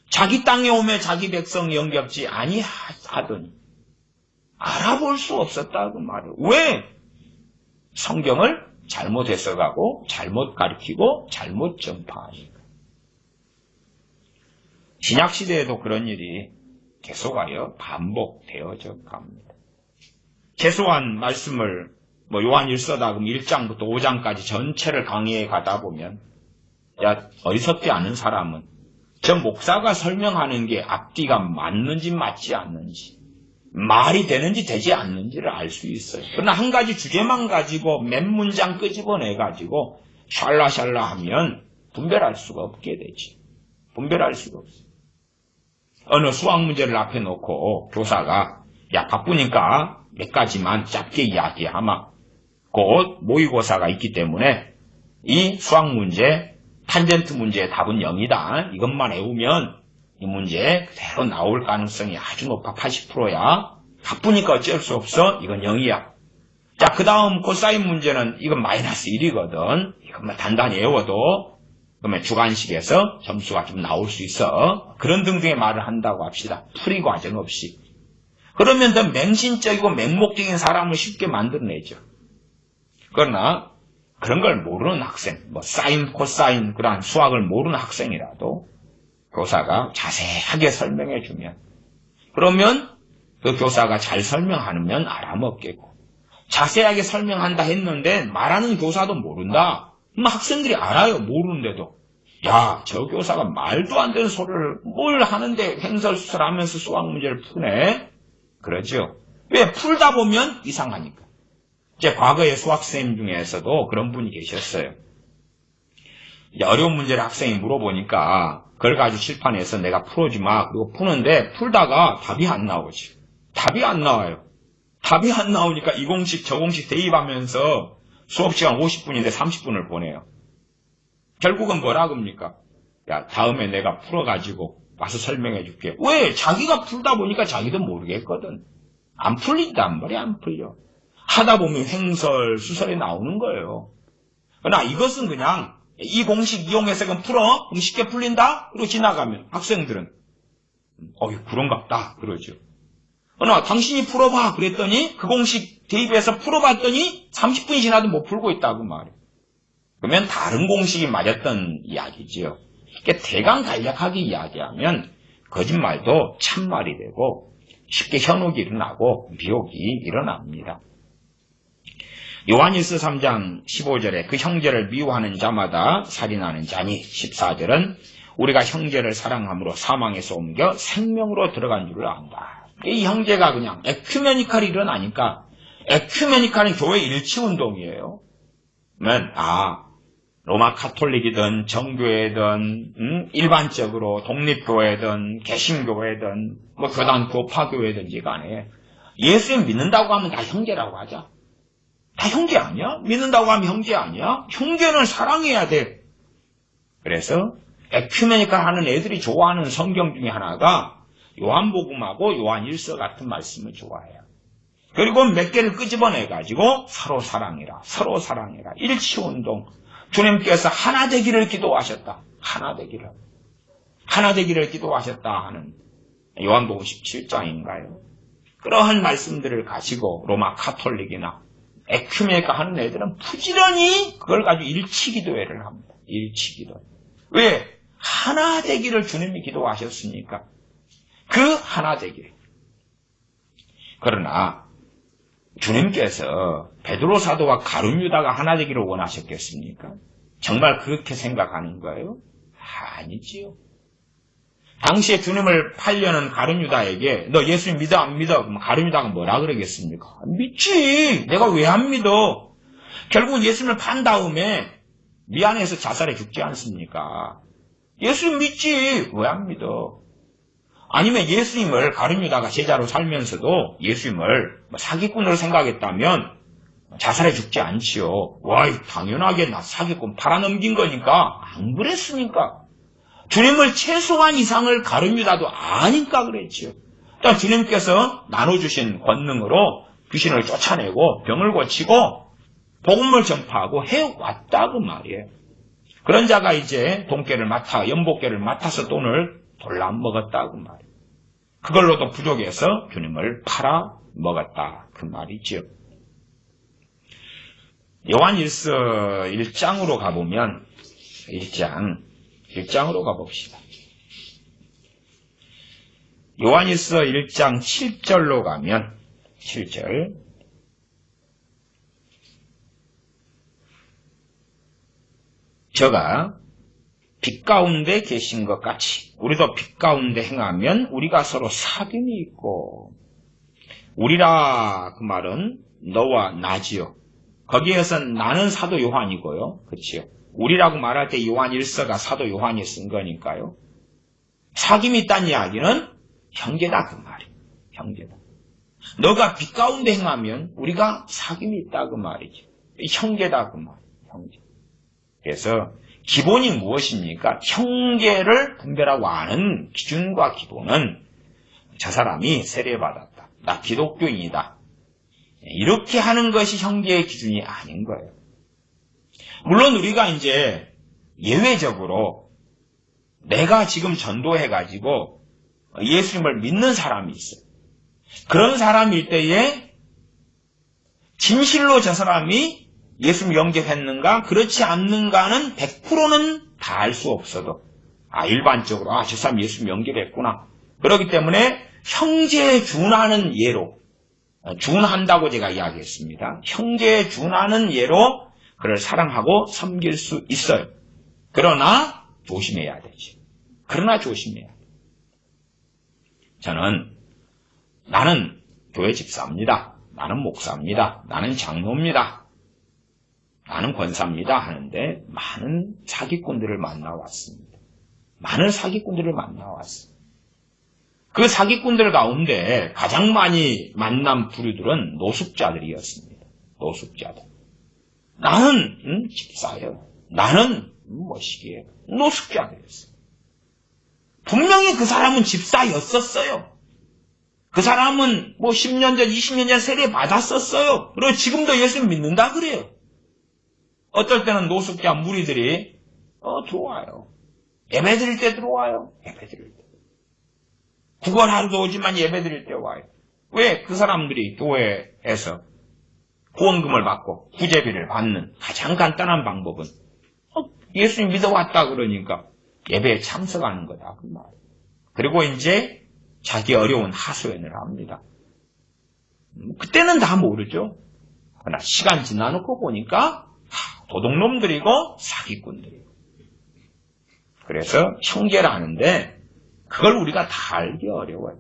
자기 땅에 오면 자기 백성 영접지 아니하더니 알아볼 수 없었다 그 말을. 왜? 성경을 잘못 해석하고 잘못 가르치고 잘못 전파하니까. 신약시대에도 그런 일이 계속하여 반복되어져 갑니다. 최소한 말씀을 요한 1서다 그럼 1장부터 5장까지 전체를 강의해 가다 보면 야, 어리석지 않은 사람은 저 목사가 설명하는 게 앞뒤가 맞는지 맞지 않는지 말이 되는지 되지 않는지를 알 수 있어요. 그러나 한 가지 주제만 가지고 몇 문장 끄집어내 가지고 샬라샬라 하면 분별할 수가 없게 되지. 분별할 수가 없어요. 어느 수학 문제를 앞에 놓고 교사가 야 바쁘니까 몇 가지만 짧게 이야기하마. 곧 모의고사가 있기 때문에 이 수학 문제 탄젠트 문제의 답은 0이다. 이것만 외우면 이 문제 그대로 나올 가능성이 아주 높아. 80%야. 바쁘니까 어쩔 수 없어. 이건 0이야. 자, 그 다음 코사인 문제는 이건 마이너스 1이거든. 이것만 단단히 외워도 그러면 주관식에서 점수가 좀 나올 수 있어. 그런 등등의 말을 한다고 합시다. 풀이 과정 없이. 그러면 더 맹신적이고 맹목적인 사람을 쉽게 만들어내죠. 그러나 그런 걸 모르는 학생, 사인, 코사인 그러한 수학을 모르는 학생이라도 교사가 자세하게 설명해 주면 그러면 그 교사가 잘 설명하면 알아먹겠고 자세하게 설명한다 했는데 말하는 교사도 모른다. 학생들이 알아요. 모르는데도. 야, 저 교사가 말도 안 되는 소리를 뭘 하는데 횡설수설하면서 수학 문제를 푸네. 그러죠. 왜? 풀다 보면 이상하니까. 제 과거의 수학선생님 중에서도 그런 분이 계셨어요. 어려운 문제를 학생이 물어보니까 그걸 가지고 칠판에서 내가 풀어주마. 그리고 푸는데 풀다가 답이 안 나오지. 답이 안 나와요. 답이 안 나오니까 이 공식 저 공식 대입하면서 수업시간 50분인데 30분을 보내요. 결국은 뭐라 그럽니까? 야, 다음에 내가 풀어가지고 와서 설명해 줄게. 왜? 자기가 풀다 보니까 자기도 모르겠거든. 안 풀린단 말이야. 안 풀려. 하다 보면 횡설, 수설이 나오는 거예요. 그러나 이것은 그냥 이 공식 이용해서 그럼 풀어? 그럼 쉽게 풀린다? 그리고 지나가면 학생들은 그런갑다 그러죠. 그러나 당신이 풀어봐 그랬더니 그 공식 대입해서 풀어봤더니 30분이 지나도 못 풀고 있다고 말이에요. 그러면 다른 공식이 맞았던 이야기지요. 이렇게 대강 간략하게 이야기하면 거짓말도 참말이 되고 쉽게 현혹이 일어나고 미혹이 일어납니다. 요한일서 3장 15절에 그 형제를 미워하는 자마다 살인하는 자니 14절은 우리가 형제를 사랑함으로 사망에서 옮겨 생명으로 들어간 줄을 안다. 이 형제가 그냥 에큐메니칼이 일어나니까 에큐메니칼은 교회 일치운동이에요. 그러면 로마 카톨릭이든 정교회든 일반적으로 독립교회든 개신교회든 뭐 교단 교파교회든지 간에 예수님 믿는다고 하면 다 형제라고 하자. 다 형제 아니야? 믿는다고 하면 형제 아니야? 형제는 사랑해야 돼. 그래서 에큐메니카 하는 애들이 좋아하는 성경 중에 하나가 요한복음하고 요한일서 같은 말씀을 좋아해요. 그리고 몇 개를 끄집어내가지고 서로 사랑해라, 서로 사랑해라, 일치운동. 주님께서 하나 되기를 기도하셨다. 하나 되기를. 하나 되기를 기도하셨다 하는 요한복음 17장인가요? 그러한 말씀들을 가지고 로마 카톨릭이나 에큐메니카 하는 애들은 부지런히 그걸 가지고 일치기도회를 합니다. 일치기도. 왜? 하나 되기를 주님이 기도하셨으니까. 그 하나 되기를. 그러나 주님께서 베드로 사도와 가룟 유다가 하나 되기를 원하셨겠습니까? 정말 그렇게 생각하는 거예요? 아니지요. 당시에 주님을 팔려는 가룟 유다에게 너 예수 믿어 안 믿어? 그럼 가룟 유다가 뭐라 그러겠습니까? 믿지. 내가 왜 안 믿어? 결국 예수님을 판 다음에 미안해서 자살해 죽지 않습니까? 예수 믿지. 왜 안 믿어? 아니면 예수님을 가룟 유다가 제자로 살면서도 예수님을 사기꾼으로 생각했다면 자살해 죽지 않지요. 와, 당연하게 나 사기꾼 팔아넘긴 거니까 안 그랬으니까. 주님을 최소한 이상을 가룟 유다도 아니까 그랬지요. 일단 주님께서 나눠주신 권능으로 귀신을 쫓아내고 병을 고치고 복음을 전파하고 해왔다 그 말이에요. 그런 자가 이제 돈깨를 맡아 연복깨를 맡아서 돈을 돌라 먹었다 그 말이에요. 그걸로도 부족해서 주님을 팔아 먹었다 그 말이지요. 요한일서 1장으로 가보면 1장으로 가봅시다. 요한일서 1장 7절로 가면 7절 저가 빛 가운데 계신 것 같이 우리도 빛 가운데 행하면 우리가 서로 사귐이 있고 우리라 그 말은 너와 나지요. 거기에서 나는 사도 요한이고요. 그치요. 우리라고 말할 때 요한 1서가 사도 요한이 쓴 거니까요. 사귐이 있다는 이야기는 형제다 그 말이에요. 형제다. 너가 빛 가운데 행하면 우리가 사귐이 있다 그 말이죠. 형제다 그 말이에요. 형제. 그래서 기본이 무엇입니까? 형제를 분별하고 아는 기준과 기본은 저 사람이 세례받았다. 나 기독교인이다. 이렇게 하는 것이 형제의 기준이 아닌 거예요. 물론 우리가 이제 예외적으로 내가 지금 전도해가지고 예수님을 믿는 사람이 있어요. 그런 사람일 때에 진실로 저 사람이 예수님 영접했는가 그렇지 않는가는 100%는 다 알 수 없어도 일반적으로 저 사람 예수님 영접했구나. 그렇기 때문에 형제에 준하는 예로 준한다고 제가 이야기했습니다. 형제에 준하는 예로 그를 사랑하고 섬길 수 있어요. 그러나 조심해야 되지. 그러나 조심해야 돼. 나는 교회 집사입니다. 나는 목사입니다. 나는 장로입니다. 나는 권사입니다 하는데 많은 사기꾼들을 만나왔습니다. 많은 사기꾼들을 만나왔어요. 그 사기꾼들 가운데 가장 많이 만난 부류들은 노숙자들이었습니다. 노숙자들. 나는 집사예요. 나는 뭐시기예요. 노숙자들이었어요. 분명히 그 사람은 집사였었어요. 그 사람은 10년 전, 20년 전 세례 받았었어요. 그리고 지금도 예수 믿는다 그래요. 어떨 때는 노숙자 무리들이 들어와요. 예배 드릴 때 들어와요. 예배 드릴 때. 구걸하러도 오지만 예배 드릴 때 와요. 왜? 그 사람들이 교회에서 후원금을 받고 구제비를 받는 가장 간단한 방법은 예수님 믿어왔다 그러니까 예배에 참석하는 거다 그 말. 그리고 이제 자기 어려운 하소연을 합니다. 그때는 다 모르죠. 그러나 시간 지나놓고 보니까 도둑놈들이고 사기꾼들이고. 그래서 형제라 하는데 그걸 우리가 다 알기 어려워요.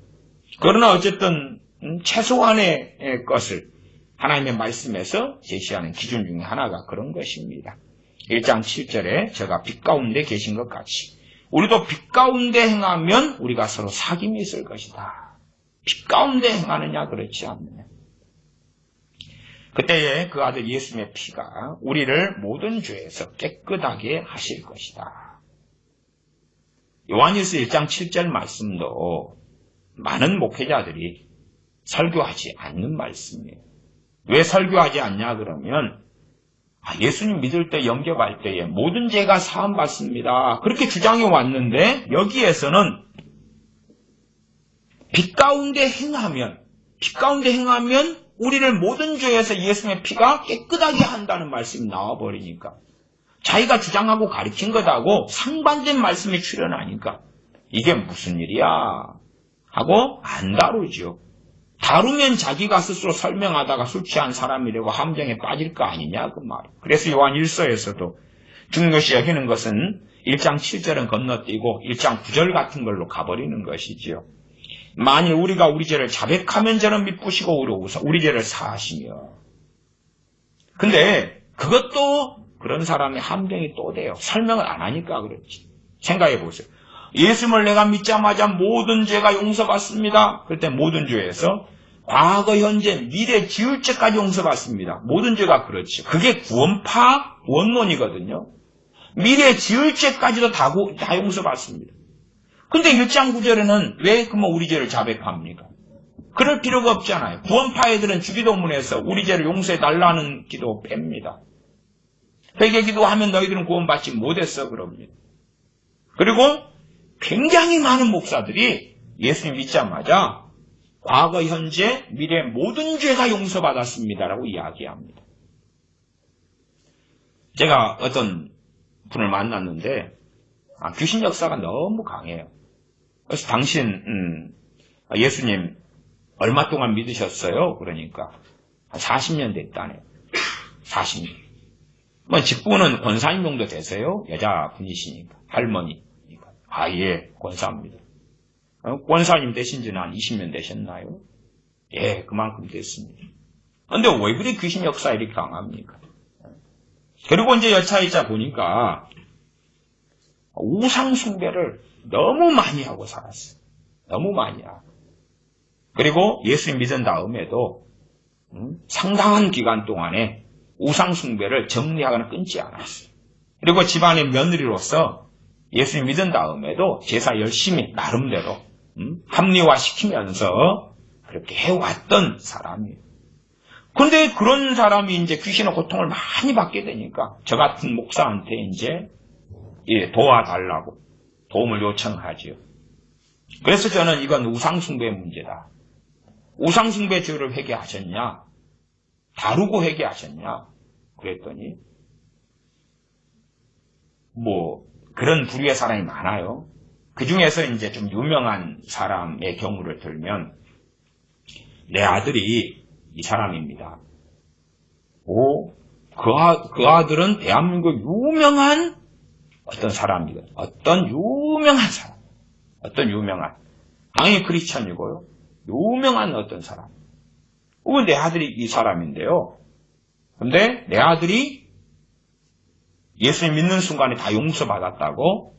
그러나 어쨌든 최소한의 것을 하나님의 말씀에서 제시하는 기준 중에 하나가 그런 것입니다. 1장 7절에 제가 빛 가운데 계신 것 같이 우리도 빛 가운데 행하면 우리가 서로 사귐이 있을 것이다. 빛 가운데 행하느냐 그렇지 않느냐. 그때에 그 아들 예수님의 피가 우리를 모든 죄에서 깨끗하게 하실 것이다. 요한일서 1장 7절 말씀도 많은 목회자들이 설교하지 않는 말씀이에요. 왜 설교하지 않냐 그러면 예수님 믿을 때 영접할 때에 모든 죄가 사함받습니다. 그렇게 주장해 왔는데 여기에서는 빛 가운데 행하면 우리를 모든 죄에서 예수님의 피가 깨끗하게 한다는 말씀이 나와버리니까 자기가 주장하고 가르친 것하고 상반된 말씀이 출현하니까 이게 무슨 일이야 하고 안 다루죠. 다루면 자기가 스스로 설명하다가 술 취한 사람이라고 함정에 빠질 거 아니냐 그 말. 그래서 요한 1서에서도 중요시 여기는 것은 1장 7절은 건너뛰고 1장 9절 같은 걸로 가버리는 것이지요. 만일 우리가 우리 죄를 자백하면 저는 미쁘시고 우리 죄를 사하시며. 근데 그것도 그런 사람의 함정이 또 돼요. 설명을 안 하니까 그렇지. 생각해 보세요. 예수님을 내가 믿자마자 모든 죄가 용서받습니다. 그때 모든 죄에서 과거, 현재, 미래, 지을 죄까지 용서받습니다. 모든 죄가 그렇지. 그게 구원파 원론이거든요. 미래, 지을 죄까지도 다 용서받습니다. 근데 1장 9절에는 왜 그러면 우리 죄를 자백합니까? 그럴 필요가 없잖아요. 구원파 애들은 주기도문에서 우리 죄를 용서해 달라는 기도 뺍니다. 회개 기도하면 너희들은 구원받지 못했어 그럽니다. 그리고 굉장히 많은 목사들이 예수님 믿자마자 과거, 현재, 미래 모든 죄가 용서받았습니다라고 이야기합니다. 제가 어떤 분을 만났는데 귀신 역사가 너무 강해요. 그래서 당신 예수님 얼마 동안 믿으셨어요? 그러니까 40년 됐다네요. 40년. 뭐 직분은 권사님 정도 되세요? 여자분이시니까 할머니. 예, 권사입니다. 권사님 되신 지는 한 20년 되셨나요? 예, 그만큼 됐습니다. 근데 왜 그리 귀신 역사 이렇게 강합니까? 그리고 이제 여차이자 보니까 우상숭배를 너무 많이 하고 살았어요. 너무 많이 하고. 그리고 예수님 믿은 다음에도 상당한 기간 동안에 우상숭배를 정리하거나 끊지 않았어요. 그리고 집안의 며느리로서 예수님 믿은 다음에도 제사 열심히 나름대로 합리화시키면서 그렇게 해왔던 사람이에요. 그런데 그런 사람이 이제 귀신의 고통을 많이 받게 되니까 저 같은 목사한테 이제 도와달라고 도움을 요청하지요. 그래서 저는 이건 우상숭배의 문제다. 우상숭배 죄를 회개하셨냐? 다루고 회개하셨냐? 그랬더니 그런 부류의 사람이 많아요. 그 중에서 이제 좀 유명한 사람의 경우를 들면 내 아들이 이 사람입니다. 그 아들은 대한민국 유명한 어떤 사람이거든요. 어떤 유명한 당연히 크리스천이고요. 유명한 어떤 사람. 내 아들이 이 사람인데요. 근데 내 아들이 예수님 믿는 순간에 다 용서받았다고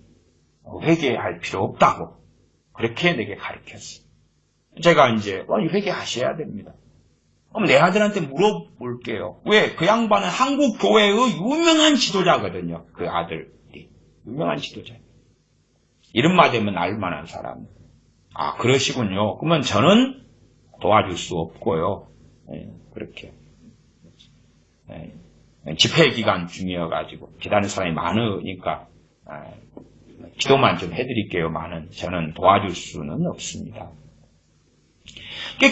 회개할 필요 없다고 그렇게 내게 가르쳤어요. 제가 이제 회개하셔야 됩니다. 그럼 내 아들한테 물어볼게요. 왜? 그 양반은 한국 교회의 유명한 지도자거든요. 그 아들이 유명한 지도자. 이름만 되면 알만한 사람. 그러시군요. 그러면 저는 도와줄 수 없고요. 그렇게 집회 기간 중이어가지고 기다리는 사람이 많으니까 기도만 좀 해드릴게요. 저는 도와줄 수는 없습니다.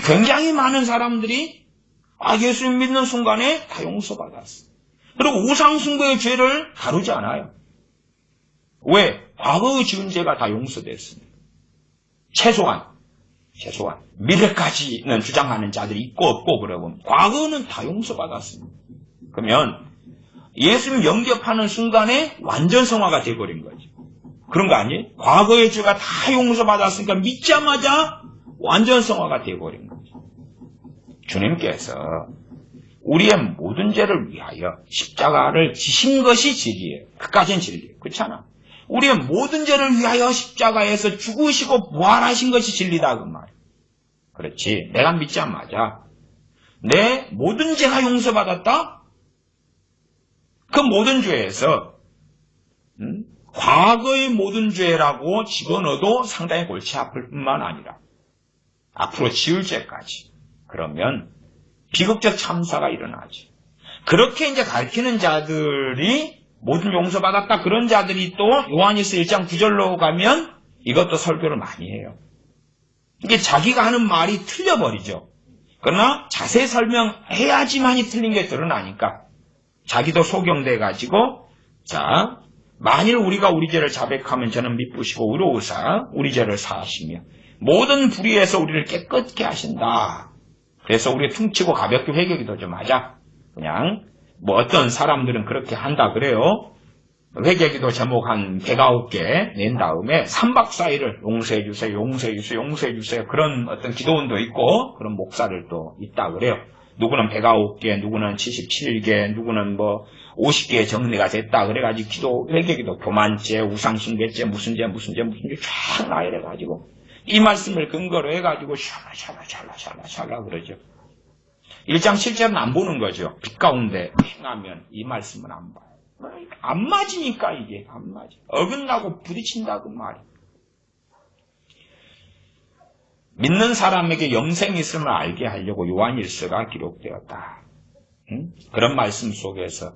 굉장히 많은 사람들이 예수님 믿는 순간에 다 용서받았어. 그리고 우상숭배의 죄를 다루지 않아요. 왜? 과거의 지은 죄가 다 용서됐습니다. 최소한 미래까지는 주장하는 자들이 있고 없고 그러고 과거는 다 용서받았습니다. 그러면 예수님 영접하는 순간에 완전 성화가 돼버린 거지. 그런 거 아니에요? 과거의 죄가 다 용서받았으니까 믿자마자 완전 성화가 돼버린 거지. 주님께서 우리의 모든 죄를 위하여 십자가를 지신 것이 진리예요. 그까지는 진리예요. 그렇잖아. 우리의 모든 죄를 위하여 십자가에서 죽으시고 부활하신 것이 진리다 그 말이에요. 그렇지. 내가 믿자마자 내 모든 죄가 용서받았다? 그 모든 죄에서 과거의 모든 죄라고 집어넣어도 상당히 골치 아플 뿐만 아니라 앞으로 지을 죄까지. 그러면 비극적 참사가 일어나지. 그렇게 이제 가르치는 자들이 모든 용서받았다. 그런 자들이 또 요한일서 1장 9절로 가면 이것도 설교를 많이 해요. 이게 자기가 하는 말이 틀려버리죠. 그러나 자세히 설명해야지만이 틀린 게 드러나니까 자기도 소경돼가지고 자 만일 우리가 우리 죄를 자백하면 저는 미쁘시고 의로우사 우리 죄를 사하시며 모든 불의에서 우리를 깨끗게 하신다. 그래서 우리 퉁치고 가볍게 회개기도 좀 하자. 그냥 뭐 어떤 사람들은 그렇게 한다 그래요. 회개기도 제목 한 109개 낸 다음에 3박 4일을 용서해 주세요, 용서해 주세요, 용서해 주세요. 그런 어떤 기도원도 있고 그런 목사들도 있다 그래요. 누구는 109개, 누구는 77개, 누구는 뭐 50개 정리가 됐다 그래가지고 기도, 회개기도 교만죄, 우상숭배죄, 무슨 죄 쫙 나열해가지고 이 말씀을 근거로 해가지고 샬라 그러죠. 1장 7절은 안 보는 거죠. 빛 가운데 행하면 이 말씀은 안 봐요. 안 맞으니까 이게 안 맞아. 어긋나고 부딪힌다고 말이야. 믿는 사람에게 영생이 있음을 알게 하려고 요한일서가 기록되었다. 그런 말씀 속에서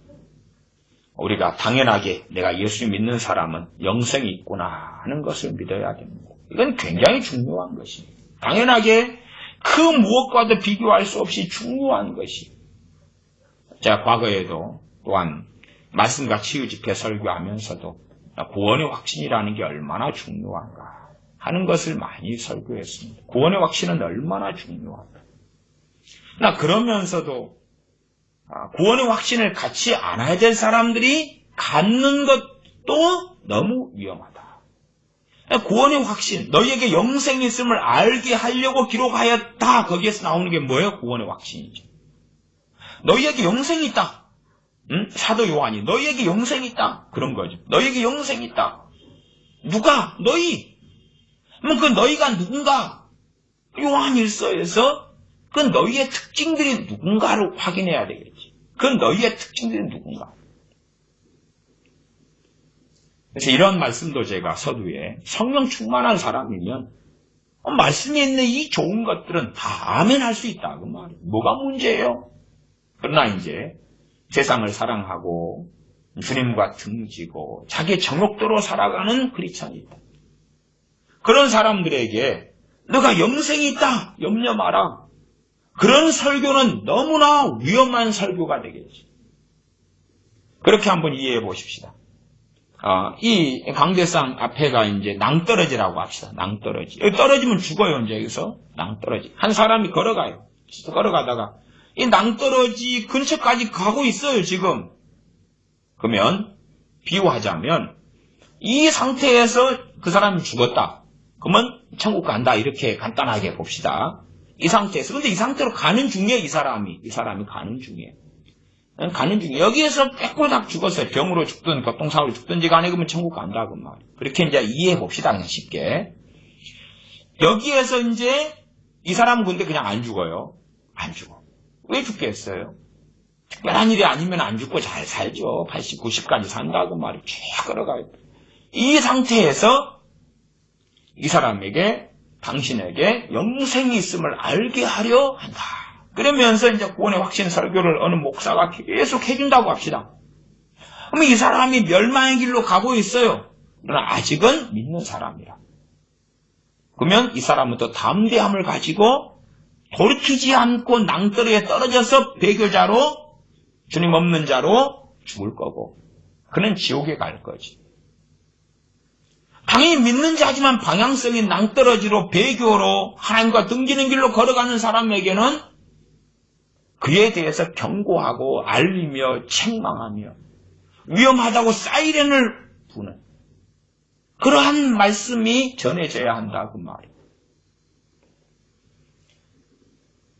우리가 당연하게 내가 예수 믿는 사람은 영생이 있구나 하는 것을 믿어야 됩니다. 이건 굉장히 중요한 것입니다. 당연하게 그 무엇과도 비교할 수 없이 중요한 것이. 제가 과거에도 또한 말씀과 치유 집회 설교하면서도 구원의 확신이라는 게 얼마나 중요한가 하는 것을 많이 설교했습니다. 구원의 확신은 얼마나 중요한가. 그러면서도 구원의 확신을 갖지 않아야 될 사람들이 갖는 것도 너무 위험하다. 구원의 확신, 너희에게 영생이 있음을 알게 하려고 기록하였다. 거기에서 나오는 게 뭐예요? 구원의 확신이죠. 너희에게 영생이 있다. 사도 요한이 너희에게 영생이 있다. 그런 거죠. 너희에게 영생이 있다. 누가? 너희. 그 너희가 누군가? 요한일서에서 그 너희의 특징들이 누군가를 확인해야 되겠지. 그 너희의 특징들이 누군가. 그래서 이런 말씀도 제가 서두에 성령 충만한 사람이면 말씀에 있는 이 좋은 것들은 다 아멘할 수 있다. 그 말이에요. 뭐가 문제예요? 그러나 이제 세상을 사랑하고 주님과 등지고 자기 정욕대로 살아가는 크리스천이 있다. 그런 사람들에게 너가 영생이 있다. 염려 마라. 그런 설교는 너무나 위험한 설교가 되겠지. 그렇게 한번 이해해 보십시다. 이 강대상 앞에가 이제 낭떠러지라고 합시다. 낭떠러지. 여기 떨어지면 죽어요, 이제 여기서. 낭떠러지. 한 사람이 걸어가요. 걸어가다가 이 낭떠러지 근처까지 가고 있어요, 지금. 그러면 비유하자면 이 상태에서 그 사람이 죽었다. 그러면 천국 간다. 이렇게 간단하게 봅시다. 이 상태에서. 근데 이 상태로 가는 중에 이 사람이 가는 중에. 여기에서 빼꼬닥 죽었어요. 병으로 죽든 교통사고로 죽든지 간에 그러면 천국 간다. 그 말이에요. 그렇게 이제 이해해 봅시다. 그냥 쉽게. 여기에서 이제 이 사람은 근데 그냥 안 죽어요. 안 죽어. 왜 죽겠어요? 특별한 일이 아니면 안 죽고 잘 살죠. 80, 90까지 산다고 말이에요. 쫙 걸어가요. 이 상태에서 이 사람에게 당신에게 영생이 있음을 알게 하려 한다. 그러면서 이제 구원의 확신 설교를 어느 목사가 계속 해준다고 합시다. 그러면 이 사람이 멸망의 길로 가고 있어요. 그러나 아직은 믿는 사람이라. 그러면 이 사람은 또 담대함을 가지고 돌이키지 않고 낭떠러지에 떨어져서 배교자로 주님 없는 자로 죽을 거고 그는 지옥에 갈 거지. 당연히 믿는 자지만 방향성이 낭떠러지로 배교로 하나님과 등지는 길로 걸어가는 사람에게는 그에 대해서 경고하고 알리며 책망하며 위험하다고 사이렌을 부는 그러한 말씀이 전해져야 한다 그 말이에요.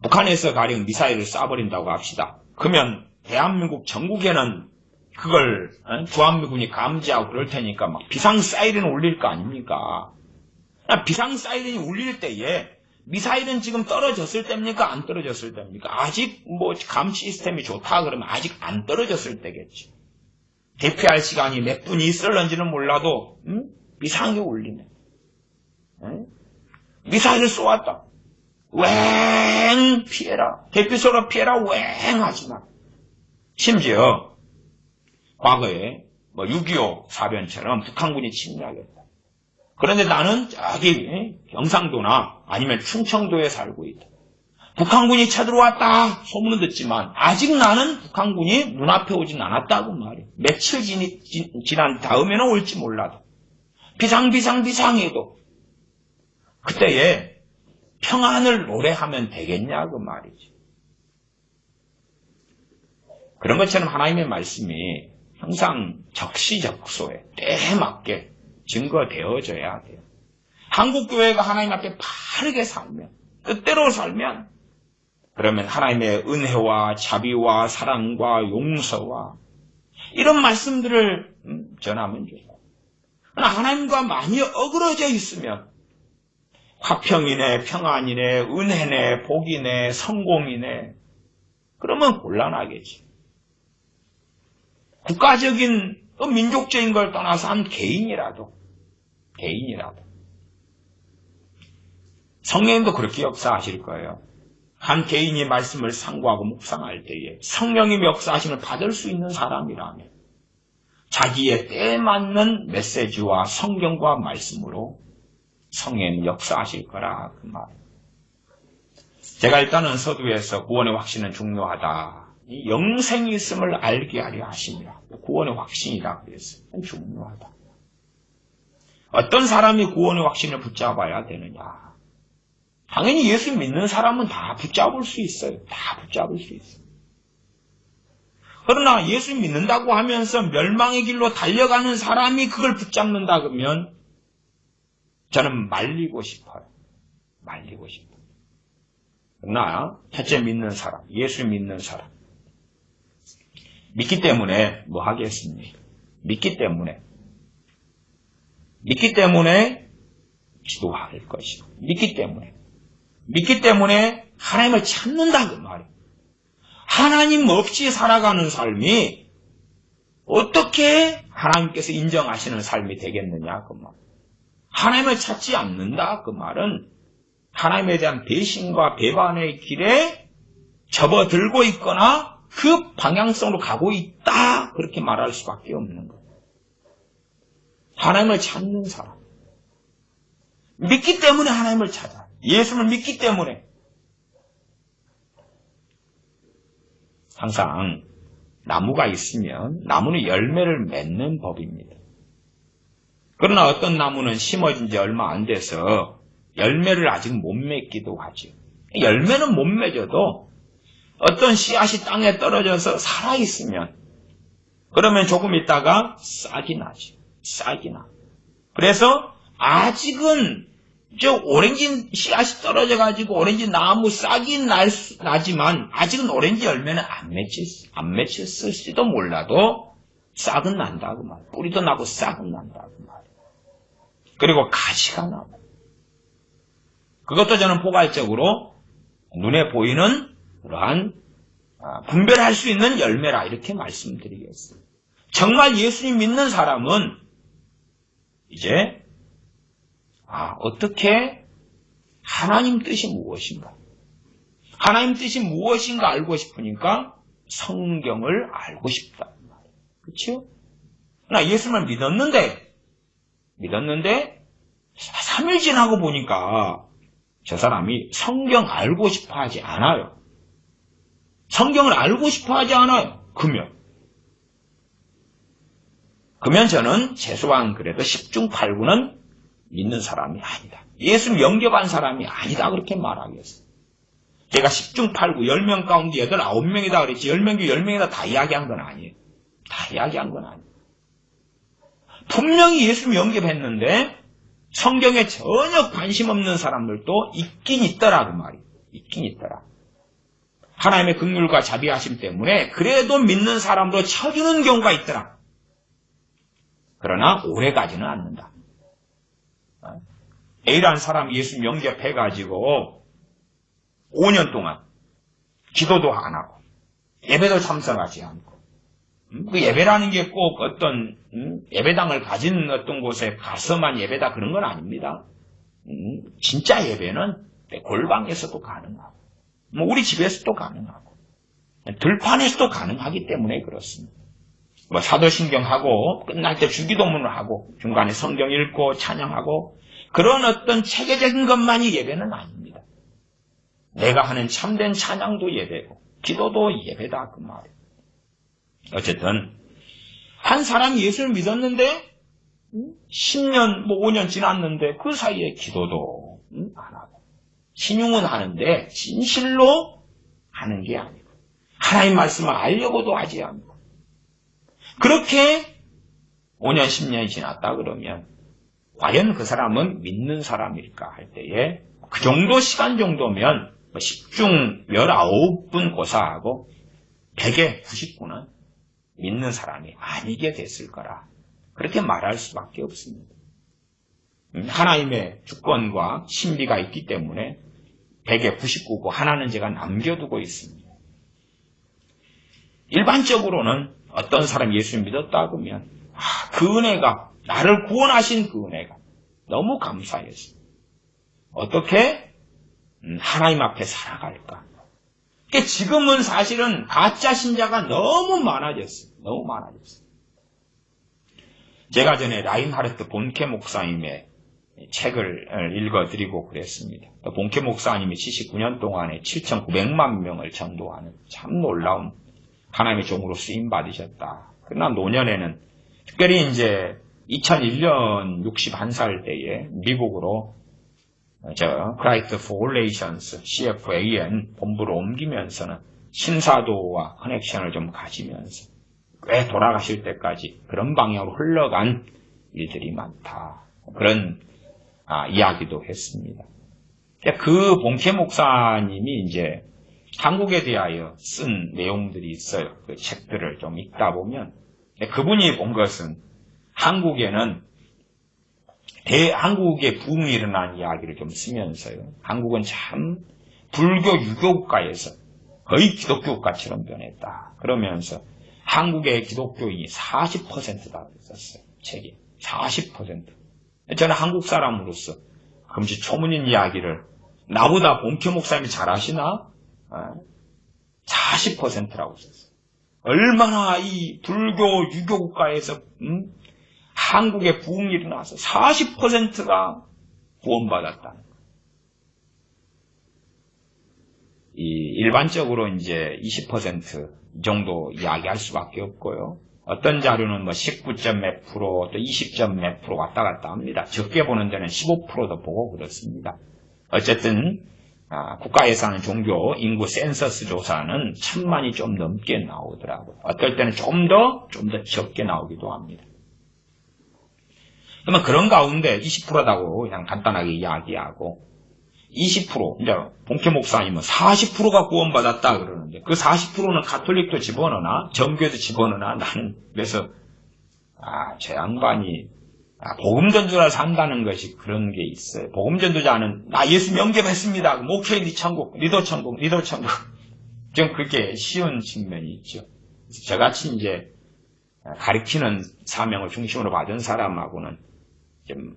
북한에서 가령 미사일을 쏴버린다고 합시다. 그러면 대한민국 전국에는 그걸 주한미군이 감지하고 그럴 테니까 막 비상 사이렌 울릴 거 아닙니까? 비상 사이렌이 울릴 때에 미사일은 지금 떨어졌을 때입니까? 안 떨어졌을 때입니까? 아직 뭐 감시 시스템이 좋다 그러면 아직 안 떨어졌을 때겠지. 대피할 시간이 몇 분이 있을런지는 몰라도 비상이 울리네. 미사일을 쏘았다. 웽 피해라. 대피소로 피해라. 웽 하지마. 심지어 과거에 뭐 6.25 사변처럼 북한군이 침략했다. 그런데 나는 저기 경상도나 아니면 충청도에 살고 있다. 북한군이 쳐들어왔다 소문은 듣지만 아직 나는 북한군이 눈앞에 오진 않았다고 말이야. 며칠 지난 다음에는 올지 몰라도 비상해도 그때에 평안을 노래하면 되겠냐 그 말이지. 그런 것처럼 하나님의 말씀이 항상 적시적소에 때에 맞게 증거되어져야 돼요. 한국교회가 하나님 앞에 바르게 살면, 뜻대로 살면, 그러면 하나님의 은혜와 자비와 사랑과 용서와 이런 말씀들을 전하면 돼요. 그러나 하나님과 많이 어그러져 있으면 화평이네, 평안이네, 은혜네, 복이네, 성공이네, 그러면 곤란하겠지. 국가적인 민족적인 걸 떠나서 한 개인이라도 성령님도 그렇게 역사하실 거예요. 한 개인이 말씀을 상고하고 묵상할 때에 성령님의 역사하심을 받을 수 있는 사람이라면 자기의 때에 맞는 메시지와 성경과 말씀으로 성령님이 역사하실 거라 그 말. 제가 일단은 서두에서 구원의 확신은 중요하다. 영생이 있음을 알게 하려 하십니다. 구원의 확신이라 그랬어요. 중요하다. 어떤 사람이 구원의 확신을 붙잡아야 되느냐? 당연히 예수 믿는 사람은 다 붙잡을 수 있어요. 다 붙잡을 수 있어요. 그러나 예수 믿는다고 하면서 멸망의 길로 달려가는 사람이 그걸 붙잡는다 그러면 저는 말리고 싶어요. 그러나 첫째 믿는 사람, 예수 믿는 사람. 믿기 때문에 뭐 하겠습니까? 믿기 때문에 기도할 것이고, 믿기 때문에 하나님을 찾는다 그 말이에요. 하나님 없이 살아가는 삶이 어떻게 하나님께서 인정하시는 삶이 되겠느냐 그 말. 하나님을 찾지 않는다 그 말은 하나님에 대한 배신과 배반의 길에 접어들고 있거나 그 방향성으로 가고 있다 그렇게 말할 수밖에 없는 거예요. 하나님을 찾는 사람. 믿기 때문에 하나님을 찾아. 예수를 믿기 때문에. 항상 나무가 있으면 나무는 열매를 맺는 법입니다. 그러나 어떤 나무는 심어진 지 얼마 안 돼서 열매를 아직 못 맺기도 하죠. 열매는 못 맺어도 어떤 씨앗이 땅에 떨어져서 살아있으면 그러면 조금 있다가 싹이 나죠. 싹이 나. 그래서 아직은 저 오렌지 씨앗이 떨어져가지고 오렌지 나무 싹이 나지만 아직은 오렌지 열매는 안 맺혔을지도 몰라도 싹은 난다 그 말. 뿌리도 나고 싹은 난다 그 말. 그리고 가시가 나고. 그것도 저는 포괄적으로 눈에 보이는 그러한 분별할 수 있는 열매라 이렇게 말씀드리겠습니다. 정말 예수님 믿는 사람은 이제 어떻게 하나님 뜻이 무엇인가? 하나님 뜻이 무엇인가 알고 싶으니까 성경을 알고 싶다. 그렇죠? 나 예수님을 믿었는데 3일 지나고 보니까 저 사람이 성경 알고 싶어 하지 않아요. 성경을 알고 싶어 하지 않아요. 그러면 저는 최소한 그래도 10중 8구는 믿는 사람이 아니다. 예수 영접한 사람이 아니다. 그렇게 말하겠어요. 제가 10중 8구 10명 가운데 8, 9명이다 그랬지 10명 중 10명이다 다 이야기한 건 아니에요. 분명히 예수 영접했는데 성경에 전혀 관심 없는 사람들도 있긴 있더라 그 말이에요. 있긴 있더라. 하나님의 긍휼과 자비하심 때문에 그래도 믿는 사람으로 쳐주는 경우가 있더라. 그러나 오래가지는 않는다. A라는 사람이 예수 영접해가지고 5년 동안 기도도 안 하고 예배도 참석하지 않고 그 예배라는 게 꼭 어떤 예배당을 가진 어떤 곳에 가서만 예배다 그런 건 아닙니다. 진짜 예배는 골방에서도 가능하고 우리 집에서도 가능하고 들판에서도 가능하기 때문에 그렇습니다. 사도신경하고 끝날 때 주기도문을 하고 중간에 성경 읽고 찬양하고 그런 어떤 체계적인 것만이 예배는 아닙니다. 내가 하는 참된 찬양도 예배고 기도도 예배다 그 말이에요. 어쨌든 한 사람이 예수를 믿었는데 10년 5년 지났는데 그 사이에 기도도 안 하고 신용은 하는데 진실로 하는 게 아니고 하나님 말씀을 알려고도 하지 않고 그렇게 5년 10년이 지났다 그러면 과연 그 사람은 믿는 사람일까 할 때에 그 정도 시간 정도면 10중 19분 고사하고 100에 99는 믿는 사람이 아니게 됐을 거라 그렇게 말할 수밖에 없습니다. 하나님의 주권과 신비가 있기 때문에 100에 99고 하나는 제가 남겨두고 있습니다. 일반적으로는 어떤 사람이 예수를 믿었다 그러면 그 은혜가 나를 구원하신 그 은혜가 너무 감사해서 어떻게 하나님 앞에 살아갈까? 지금은 사실은 가짜 신자가 너무 많아졌어요. 너무 많아졌어요. 제가 전에 라인하르트 본케 목사님의 책을 읽어드리고 그랬습니다. 본케 목사님이 79년 동안에 7,900만 명을 전도하는 참 놀라운 하나님의 종으로 쓰임 받으셨다. 그러나 노년에는 특별히 이제 2001년 61살 때에 미국으로 Christ for Relations CFAN 본부로 옮기면서는 신사도와 커넥션을 좀 가지면서 꽤 돌아가실 때까지 그런 방향으로 흘러간 일들이 많다. 그런 이야기도 했습니다. 그 본케 목사님이 이제 한국에 대하여 쓴 내용들이 있어요. 그 책들을 좀 읽다 보면 그분이 본 것은 한국에는 대한국의 부흥이 일어난 이야기를 좀 쓰면서요. 한국은 참 불교 유교 국가에서 거의 기독교 국가처럼 변했다. 그러면서 한국의 기독교인이 40%다 그랬었어요. 책이 40%. 저는 한국 사람으로서 금시초문인 이야기를 나보다 본케 목사님이 잘 아시나? 40%라고 썼어요. 얼마나 이 불교 유교 국가에서 한국의 부흥이 일어나서 40%가 구원받았다는 거예요. 일반적으로 이제 20% 정도 이야기할 수밖에 없고요. 어떤 자료는 19점 몇 프로, 또 20점 몇 프로 왔다 갔다 합니다. 적게 보는 데는 15%도 보고 그렇습니다. 어쨌든 국가에서 하는 종교 인구 센서스 조사는 1000만이 좀 넘게 나오더라고요. 어떨 때는 좀 더 적게 나오기도 합니다. 그러면 그런 가운데 20%라고 그냥 간단하게 이야기하고 20%, 이제 본케 목사님은 40%가 구원받았다 그러는데 그 40%는 가톨릭도 집어넣으나 정교도 집어넣으나 나는 그래서 저 양반이 복음전도자를 산다는 것이 그런 게 있어요. 복음전도자는 나 예수 영접했습니다. 목회인 니 천국, 니도 천국, 니도 천국. 좀 그게 쉬운 측면이 있죠. 저같이 이제 가르치는 사명을 중심으로 받은 사람하고는 좀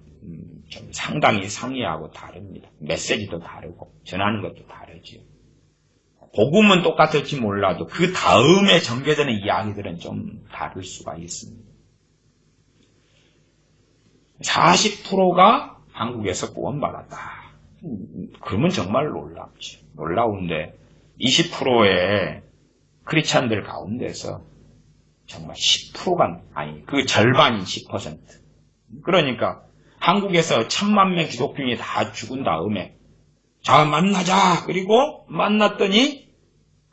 상당히 상이하고 다릅니다. 메시지도 다르고 전하는 것도 다르죠. 복음은 똑같을지 몰라도 그 다음에 전개되는 이야기들은 좀 다를 수가 있습니다. 40%가 한국에서 구원받았다. 그러면 정말 놀랍죠. 놀라운데 20%의 크리스찬들 가운데서 정말 10%가 아니 그 절반인 10%. 그러니까 한국에서 1000만 명 기독교인이 다 죽은 다음에 자 만나자 그리고 만났더니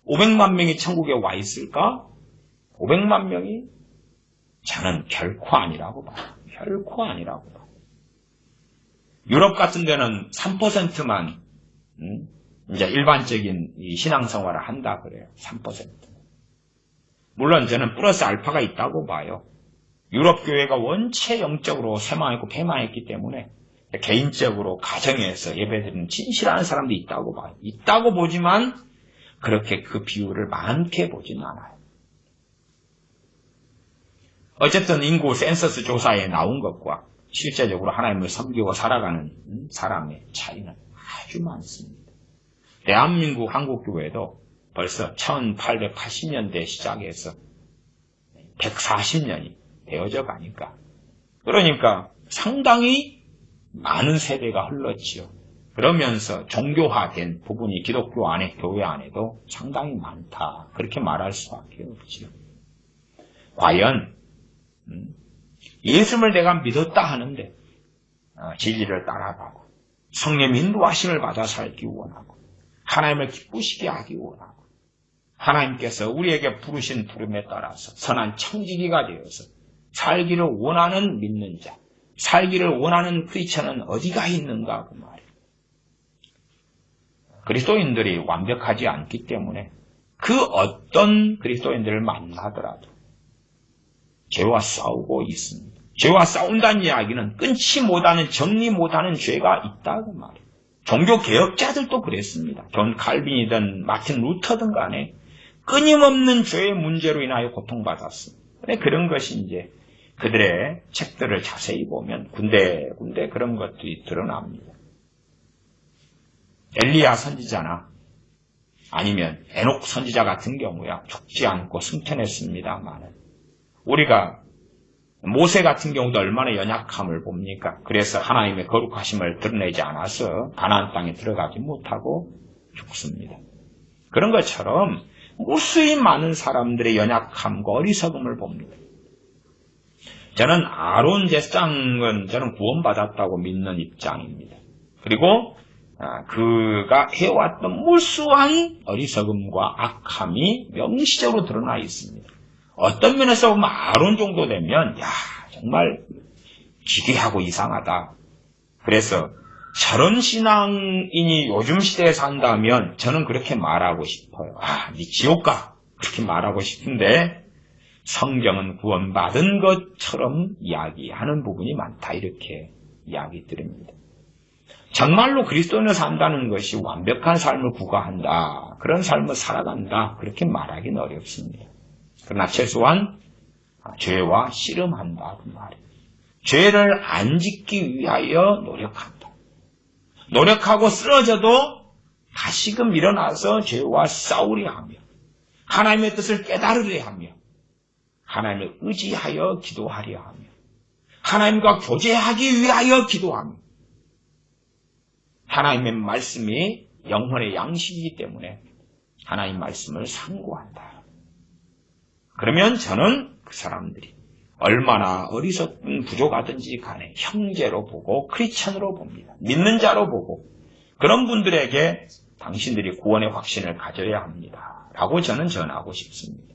500만 명이 천국에 와 있을까? 500만 명이 저는 결코 아니라고 봐요. 결코 아니라고 봐요. 유럽 같은 데는 3%만 이제 일반적인 이 신앙생활을 한다 그래요. 3%. 물론 저는 플러스 알파가 있다고 봐요. 유럽 교회가 원체 영적으로 쇠망했고 폐망했기 때문에 개인적으로 가정에서 예배드리는 진실한 사람도 있다고 봐요. 있다고 보지만 그렇게 그 비율을 많게 보지는 않아요. 어쨌든 인구 센서스 조사에 나온 것과 실제적으로 하나님을 섬기고 살아가는 사람의 차이는 아주 많습니다. 대한민국 한국교회도 벌써 1880년대 시작해서 140년이 되어져 가니까 그러니까 상당히 많은 세대가 흘렀지요. 그러면서 종교화된 부분이 기독교 안에 교회 안에도 상당히 많다. 그렇게 말할 수밖에 없지요. 과연 예수를 내가 믿었다 하는데 진리를 따라가고 성령 인도하심을 받아 살기 원하고 하나님을 기쁘시게 하기 원하고 하나님께서 우리에게 부르신 부름에 따라서 선한 청지기가 되어서 살기를 원하는 믿는 자, 살기를 원하는 크리스천은 어디가 있는가 그 말이에요. 그리스도인들이 완벽하지 않기 때문에 그 어떤 그리스도인들을 만나더라도 죄와 싸우고 있습니다. 죄와 싸운다는 이야기는 끊지 못하는, 정리 못하는 죄가 있다고 말이에요. 종교개혁자들도 그랬습니다. 존 칼빈이든 마틴 루터든 간에 끊임없는 죄의 문제로 인하여 고통받았습니다. 그런 것이 이제 그들의 책들을 자세히 보면 군데군데 그런 것들이 드러납니다. 엘리야 선지자나 아니면 에녹 선지자 같은 경우야 죽지 않고 승천했습니다만 우리가 모세 같은 경우도 얼마나 연약함을 봅니까? 그래서 하나님의 거룩하심을 드러내지 않아서 가나안 땅에 들어가지 못하고 죽습니다. 그런 것처럼 무수히 많은 사람들의 연약함과 어리석음을 봅니다. 저는 아론 제사장은 저는 구원받았다고 믿는 입장입니다. 그리고 그가 해왔던 무수한 어리석음과 악함이 명시적으로 드러나 있습니다. 어떤 면에서 보면 아론 정도 되면 정말 기괴하고 이상하다. 그래서 저런 신앙인이 요즘 시대에 산다면 저는 그렇게 말하고 싶어요. 네 지옥 가. 그렇게 말하고 싶은데 성경은 구원받은 것처럼 이야기하는 부분이 많다. 이렇게 이야기 드립니다. 정말로 그리스도인을 산다는 것이 완벽한 삶을 구가한다. 그런 삶을 살아간다. 그렇게 말하기는 어렵습니다. 그러나 최소한 죄와 씨름한다. 그 말이에요. 죄를 안 짓기 위하여 노력한다. 노력하고 쓰러져도 다시금 일어나서 죄와 싸우려 하며 하나님의 뜻을 깨달으려 하며 하나님을 의지하여 기도하려 하며 하나님과 교제하기 위하여 기도하며 하나님의 말씀이 영혼의 양식이기 때문에 하나님 말씀을 상고한다. 그러면 저는 그 사람들이 얼마나 어리석은 부족하든지 간에 형제로 보고 크리스천으로 봅니다. 믿는 자로 보고 그런 분들에게 당신들이 구원의 확신을 가져야 합니다. 라고 저는 전하고 싶습니다.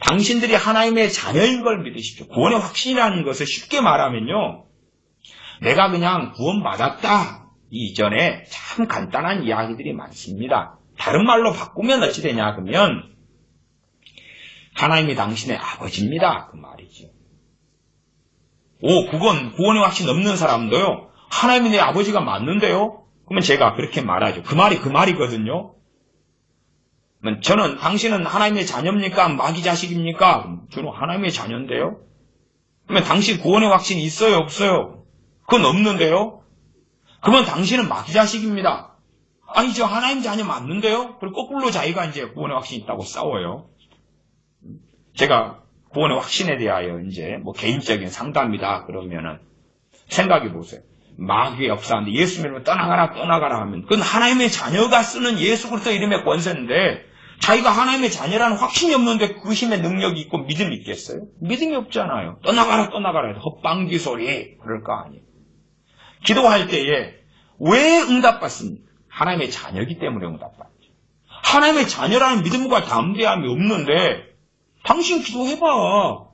당신들이 하나님의 자녀인 걸 믿으십시오. 구원의 확신이라는 것을 쉽게 말하면요. 내가 그냥 구원받았다. 이전에 참 간단한 이야기들이 많습니다. 다른 말로 바꾸면 어찌 되냐 그러면 하나님이 당신의 아버지입니다. 그 말이죠. 그건 구원의 확신 없는 사람도요. 하나님이 내 아버지가 맞는데요. 그러면 제가 그렇게 말하죠. 그 말이 그 말이거든요. 저는 당신은 하나님의 자녀입니까? 마귀 자식입니까? 저는 하나님의 자녀인데요. 그러면 당신 구원의 확신이 있어요? 없어요? 그건 없는데요. 그러면 당신은 마귀 자식입니다. 아니 저 하나님 자녀 맞는데요? 그리고 거꾸로 자기가 이제 구원의 확신이 있다고 싸워요. 제가 구원의 확신에 대하여 이제 개인적인 상담이다 그러면은 생각해 보세요. 마귀의 역사인데 예수 믿으면 떠나가라 하면 그건 하나님의 자녀가 쓰는 예수 그리스도 이름의 권세인데 자기가 하나님의 자녀라는 확신이 없는데 그 힘의 능력이 있고 믿음이 있겠어요? 믿음이 없잖아요. 떠나가라 해도 헛방귀 소리 그럴 거 아니에요. 기도할 때에 왜 응답받습니까? 하나님의 자녀이기 때문에 응답받죠. 하나님의 자녀라는 믿음과 담대함이 없는데 당신 기도해봐.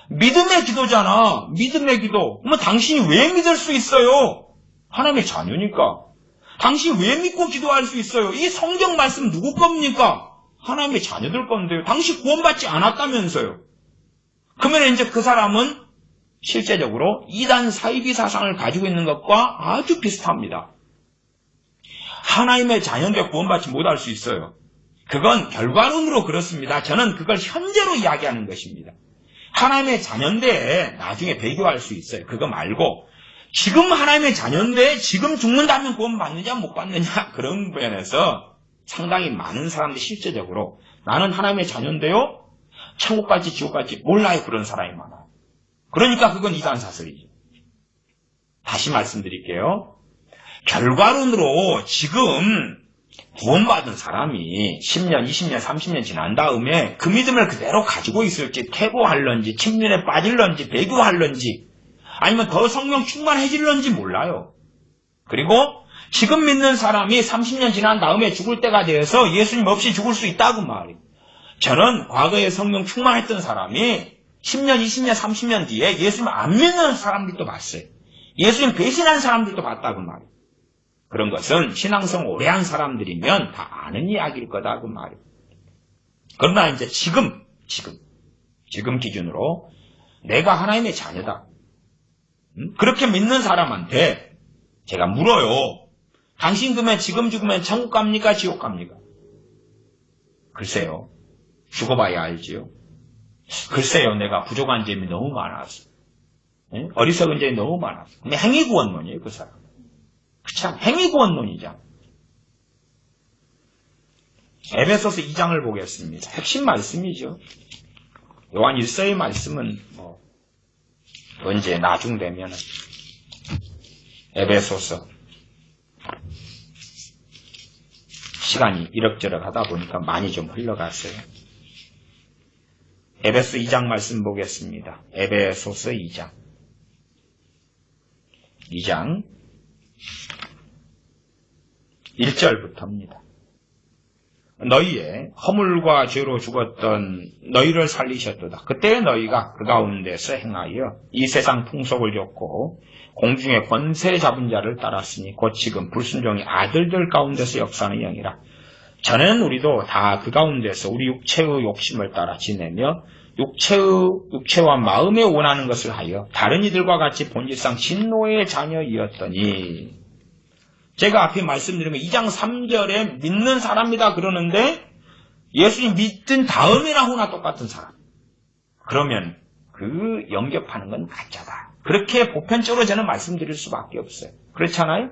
믿음의 기도잖아. 믿음의 기도. 그러면 당신이 왜 믿을 수 있어요? 하나님의 자녀니까. 당신 왜 믿고 기도할 수 있어요? 이 성경 말씀 누구 겁니까? 하나님의 자녀들 건데요. 당신 구원받지 않았다면서요. 그러면 이제 그 사람은 실제적으로 이단 사이비 사상을 가지고 있는 것과 아주 비슷합니다. 하나님의 자녀인데 구원받지 못할 수 있어요. 그건 결과론으로 그렇습니다. 저는 그걸 현재로 이야기하는 것입니다. 하나님의 자녀인데 나중에 배교할 수 있어요. 그거 말고 지금 하나님의 자녀인데 지금 죽는다면 구원 받느냐 못 받느냐 그런 면에서 상당히 많은 사람들이 실제적으로 나는 하나님의 자녀인데요. 천국 갈지 지옥 갈지 몰라요. 그런 사람이 많아요. 그러니까 그건 이단사설이죠. 다시 말씀드릴게요. 결과론으로 지금 구원받은 사람이 10년, 20년, 30년 지난 다음에 그 믿음을 그대로 가지고 있을지 퇴보할런지 침륜에 빠질런지 배교할런지 아니면 더 성령 충만해질런지 몰라요. 그리고 지금 믿는 사람이 30년 지난 다음에 죽을 때가 되어서 예수님 없이 죽을 수 있다고 말이에요. 저는 과거에 성령 충만했던 사람이 10년, 20년, 30년 뒤에 예수님 안 믿는 사람들도 봤어요. 예수님 배신한 사람들도 봤다고 말이에요. 그런 것은 신앙성 오래 한 사람들이면 다 아는 이야기일 거다고 말이에요. 그러나 이제 지금 기준으로 내가 하나님의 자녀다. 그렇게 믿는 사람한테 제가 물어요. 당신 그러면 지금 죽으면 천국 갑니까? 지옥 갑니까? 글쎄요. 죽어봐야 알지요. 글쎄요. 내가 부족한 점이 너무 많아서. 어리석은 점이 너무 많아서. 근데 행위구원론이에요. 그 사람. 그참 행위구원론이죠. 에베소서 2장을 보겠습니다. 핵심 말씀이죠. 요한 1서의 말씀은 언제 나중 되면 에베소서 시간이 이럭저럭 하다 보니까 많이 좀 흘러갔어요. 에베소 2장 말씀 보겠습니다. 에베소서 2장 1절부터입니다. 너희의 허물과 죄로 죽었던 너희를 살리셨도다. 그때 너희가 그 가운데서 행하여 이 세상 풍속을 좇고 공중의 권세 잡은 자를 따랐으니 곧 지금 불순종의 아들들 가운데서 역사하는 영이라. 전에는 우리도 다 그 가운데서 우리 육체의 욕심을 따라 지내며 육체와 마음에 원하는 것을 하여 다른 이들과 같이 본질상 진노의 자녀이었더니, 제가 앞에 말씀드린 거 2장 3절에 믿는 사람이다 그러는데 예수님 믿은 다음이나 후나 똑같은 사람. 그러면 그 영접하는 건 가짜다. 그렇게 보편적으로 저는 말씀드릴 수밖에 없어요. 그렇잖아요?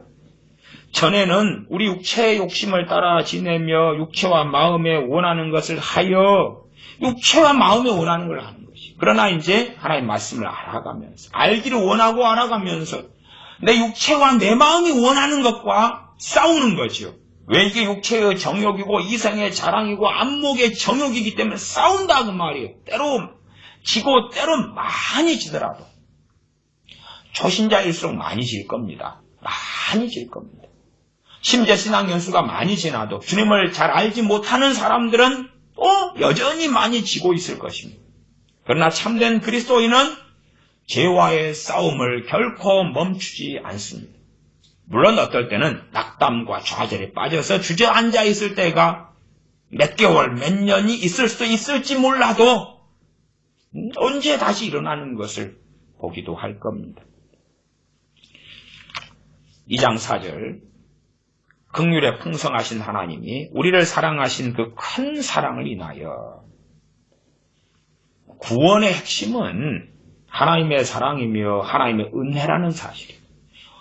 전에는 우리 육체의 욕심을 따라 지내며 육체와 마음에 원하는 것을 하여 육체와 마음에 원하는 걸 하는 것이. 그러나 이제 하나님의 말씀을 알아가면서 알기를 원하고 알아가면서 내 육체와 내 마음이 원하는 것과 싸우는 거죠. 왜 이게 육체의 정욕이고 이생의 자랑이고 안목의 정욕이기 때문에 싸운다 그 말이에요. 때로 지고 때로 많이 지더라도 초신자일수록 많이 질 겁니다. 많이 질 겁니다. 심지어 신앙 연수가 많이 지나도 주님을 잘 알지 못하는 사람들은 또 여전히 많이 지고 있을 것입니다. 그러나 참된 그리스도인은 죄와의 싸움을 결코 멈추지 않습니다. 물론 어떨 때는 낙담과 좌절에 빠져서 주저앉아 있을 때가 몇 개월, 몇 년이 있을 수도 있을지 몰라도 언제 다시 일어나는 것을 보기도 할 겁니다. 2장 4절 긍휼에 풍성하신 하나님이 우리를 사랑하신 그 큰 사랑을 인하여. 구원의 핵심은 하나님의 사랑이며 하나님의 은혜라는 사실이에요.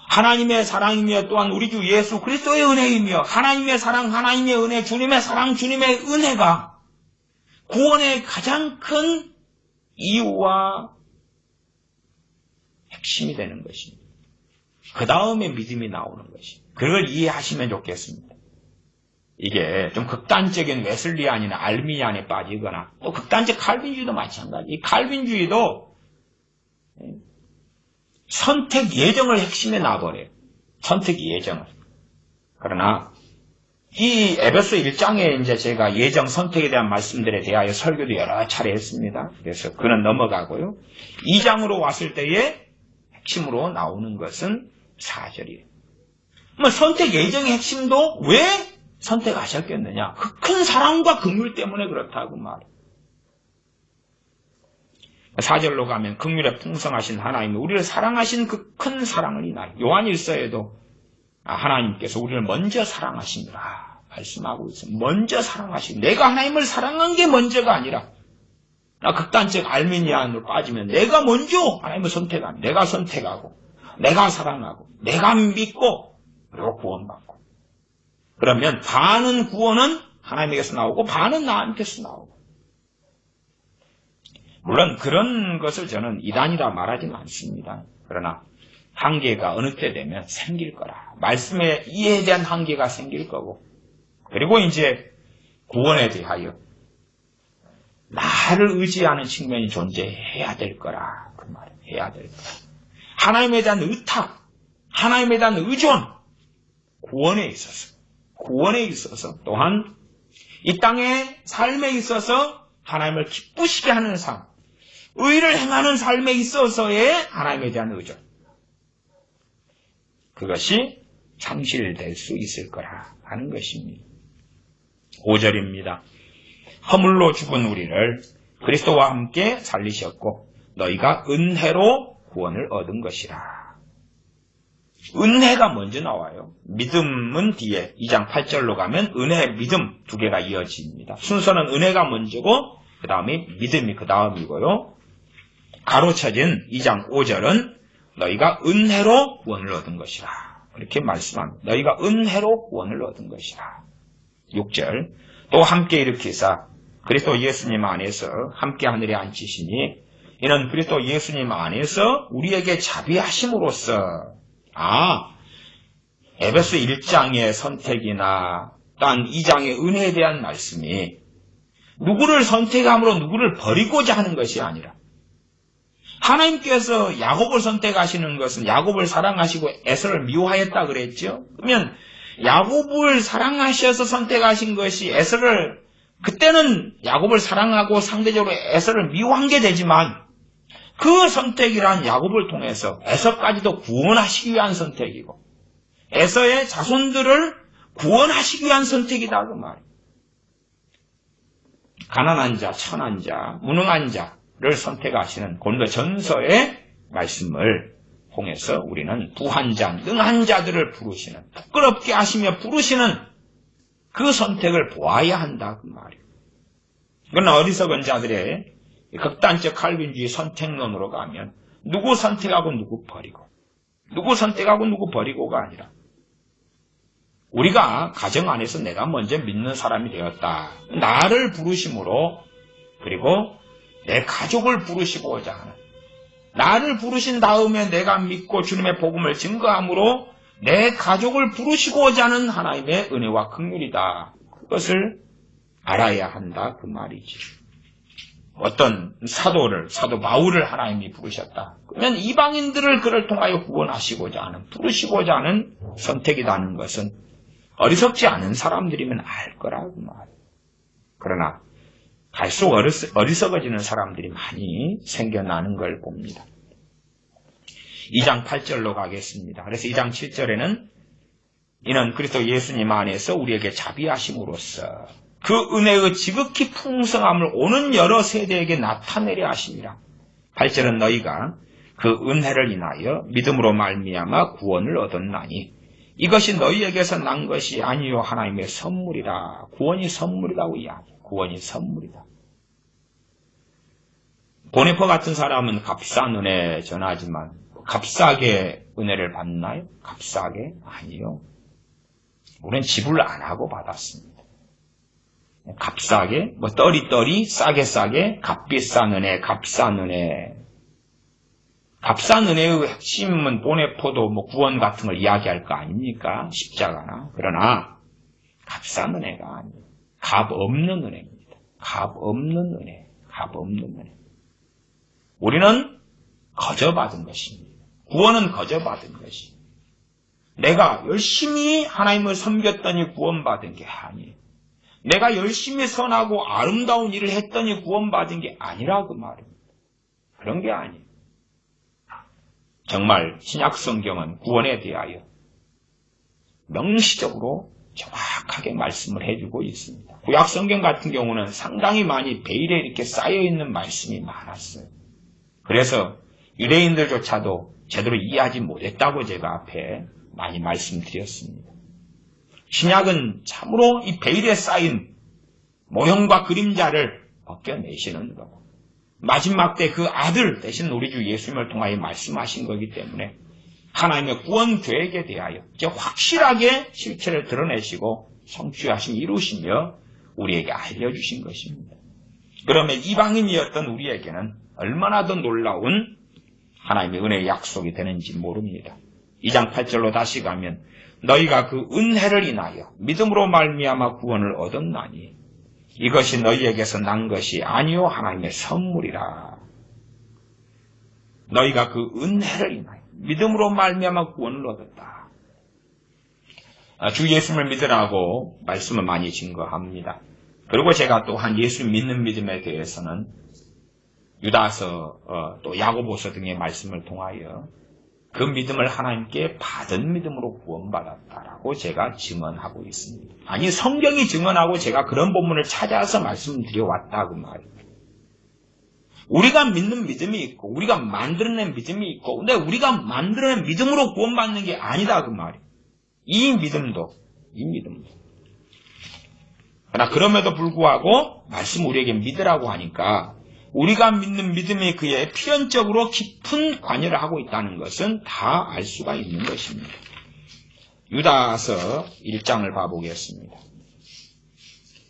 하나님의 사랑이며 또한 우리 주 예수 그리스도의 은혜이며 하나님의 사랑, 하나님의 은혜, 주님의 사랑, 주님의 은혜가 구원의 가장 큰 이유와 핵심이 되는 것입니다. 그 다음에 믿음이 나오는 것입니다. 그걸 이해하시면 좋겠습니다. 이게 좀 극단적인 웨슬리안이나 알미니안에 빠지거나 또 극단적 칼빈주의도 마찬가지. 이 칼빈주의도 선택 예정을 핵심에 놔버려요. 선택 예정을. 그러나 이 에베소 1장에 이제 제가 예정 선택에 대한 말씀들에 대하여 설교도 여러 차례 했습니다. 그래서 그는 넘어가고요. 2장으로 왔을 때에 핵심으로 나오는 것은 4절이에요. 선택 예정의 핵심도 왜 선택하셨겠느냐? 그 큰 사랑과 긍휼 때문에 그렇다고 말이에요. 4절로 가면 긍휼에 풍성하신 하나님이 우리를 사랑하신 그 큰 사랑을 인하여 요한일서에도 하나님께서 우리를 먼저 사랑하시니라 말씀하고 있어요. 먼저 사랑하시니 내가 하나님을 사랑한 게 먼저가 아니라 극단적 알미니안으로 빠지면 내가 먼저 하나님을 선택하고 내가 선택하고 내가 사랑하고 내가 믿고 그리고 구원받고 그러면 반은 구원은 하나님에게서 나오고 반은 나한테서 나오고 물론 그런 것을 저는 이단이라 말하지는 않습니다. 그러나 한계가 어느 때 되면 생길 거라. 말씀의 이해에 대한 한계가 생길 거고 그리고 이제 구원에 대하여 나를 의지하는 측면이 존재해야 될 거라. 그 말을 해야 될 거라. 하나님에 대한 의탁, 하나님에 대한 의존, 구원에 있어서 또한 이 땅의 삶에 있어서 하나님을 기쁘시게 하는 삶, 의를 행하는 삶에 있어서의 하나님에 대한 의존. 그것이 상실될 수 있을 거라 하는 것입니다. 5절입니다. 허물로 죽은 우리를 그리스도와 함께 살리셨고 너희가 은혜로 구원을 얻은 것이라. 은혜가 먼저 나와요. 믿음은 뒤에 2장 8절로 가면 은혜, 믿음 두 개가 이어집니다. 순서는 은혜가 먼저고 그 다음에 믿음이 그 다음이고요. 가로쳐진 2장 5절은 너희가 은혜로 구원을 얻은 것이라. 이렇게 말씀합니다. 너희가 은혜로 구원을 얻은 것이라. 6절 또 함께 일으키사 그리스도 예수님 안에서 함께 하늘에 앉히시니 이는 그리스도 예수님 안에서 우리에게 자비하심으로써 에베소 1장의 선택이나 딴 2장의 은혜에 대한 말씀이 누구를 선택함으로 누구를 버리고자 하는 것이 아니라 하나님께서 야곱을 선택하시는 것은 야곱을 사랑하시고 에서를 미워하였다 그랬죠. 그러면 야곱을 사랑하셔서 선택하신 것이 에서를 그때는 야곱을 사랑하고 상대적으로 에서를 미워한 게 되지만 그 선택이란 야곱을 통해서 에서까지도 구원하시기 위한 선택이고 에서의 자손들을 구원하시기 위한 선택이다 그 말이에요. 가난한 자, 천한 자, 무능한 자를 선택하시는 고린도전서의 말씀을 통해서 우리는 부한 자, 능한 자들을 부르시는 부끄럽게 하시며 부르시는 그 선택을 보아야 한다 그 말이에요. 이건 어리석은 자들의 극단적 칼빈주의 선택론으로 가면 누구 선택하고 누구 버리고 누구 선택하고 누구 버리고가 아니라 우리가 가정 안에서 내가 먼저 믿는 사람이 되었다. 나를 부르심으로 그리고 내 가족을 부르시고자 하는 나를 부르신 다음에 내가 믿고 주님의 복음을 증거함으로 내 가족을 부르시고자 하는 하나님의 은혜와 긍휼이다. 그것을 알아야 한다 그 말이지. 어떤 사도 바울을 하나님이 부르셨다. 그러면 이방인들을 그를 통하여 구원하시고자 하는 부르시고자 하는 선택이라는 것은 어리석지 않은 사람들이면 알 거라고 말이에요. 그러나 갈수록 어리석어지는 사람들이 많이 생겨나는 걸 봅니다. 2장 8절로 가겠습니다. 그래서 2장 7절에는 이는 그리스도 예수님 안에서 우리에게 자비하심으로써 그 은혜의 지극히 풍성함을 오는 여러 세대에게 나타내려 하심이라. 8절은 너희가 그 은혜를 인하여 믿음으로 말미암아 구원을 얻었나니 이것이 너희에게서 난 것이 아니요 하나님의 선물이라. 구원이 선물이라고 이야기해요. 구원이 선물이다. 보네퍼 같은 사람은 값싼 은혜 전하지만 값싸게 은혜를 받나요? 값싸게? 아니요. 우리는 지불 안 하고 받았습니다. 값싸게, 떨이, 싸게, 값비싼 은혜, 값싼 은혜. 값싼 은혜의 핵심은 보네포도 구원 같은 걸 이야기할 거 아닙니까? 십자가나. 그러나 값싼 은혜가 아니에요. 값 없는 은혜입니다. 값 없는 은혜. 우리는 거저받은 것입니다. 구원은 거저받은 것이. 내가 열심히 하나님을 섬겼더니 구원받은 게 아니에요. 내가 열심히 선하고 아름다운 일을 했더니 구원받은 게 아니라 그 말입니다. 그런 게 아니에요. 정말 신약 성경은 구원에 대하여 명시적으로 정확하게 말씀을 해주고 있습니다. 구약성경 같은 경우는 상당히 많이 베일에 이렇게 쌓여있는 말씀이 많았어요. 그래서 유대인들조차도 제대로 이해하지 못했다고 제가 앞에 많이 말씀드렸습니다. 신약은 참으로 이 베일에 쌓인 모형과 그림자를 벗겨내시는 거고, 마지막 때 그 아들 대신 우리 주 예수님을 통하여 말씀하신 거기 때문에 하나님의 구원 계획에 대하여 이제 확실하게 실체를 드러내시고 성취하심 이루시며 우리에게 알려주신 것입니다. 그러면 이방인이었던 우리에게는 얼마나 더 놀라운 하나님의 은혜의 약속이 되는지 모릅니다. 2장 8절로 다시 가면 너희가 그 은혜를 인하여 믿음으로 말미암아 구원을 얻었나니 이것이 너희에게서 난 것이 아니요 하나님의 선물이라. 너희가 그 은혜를 인하여 믿음으로 말미암아 구원을 얻었다. 주 예수님을 믿으라고 말씀을 많이 증거합니다. 그리고 제가 또한 예수 믿는 믿음에 대해서는 유다서 또 야고보서 등의 말씀을 통하여 그 믿음을 하나님께 받은 믿음으로 구원받았다라고 제가 증언하고 있습니다. 아니 성경이 증언하고 제가 그런 본문을 찾아서 말씀드려왔다 그 말입니다. 우리가 믿는 믿음이 있고 우리가 만들어낸 믿음이 있고 근데 우리가 만들어낸 믿음으로 구원받는 게 아니다 그 말이에요. 이 믿음도. 그러나 그럼에도 불구하고 말씀 우리에게 믿으라고 하니까 우리가 믿는 믿음이 그에 필연적으로 깊은 관여를 하고 있다는 것은 다 알 수가 있는 것입니다. 유다서 1장을 봐보겠습니다.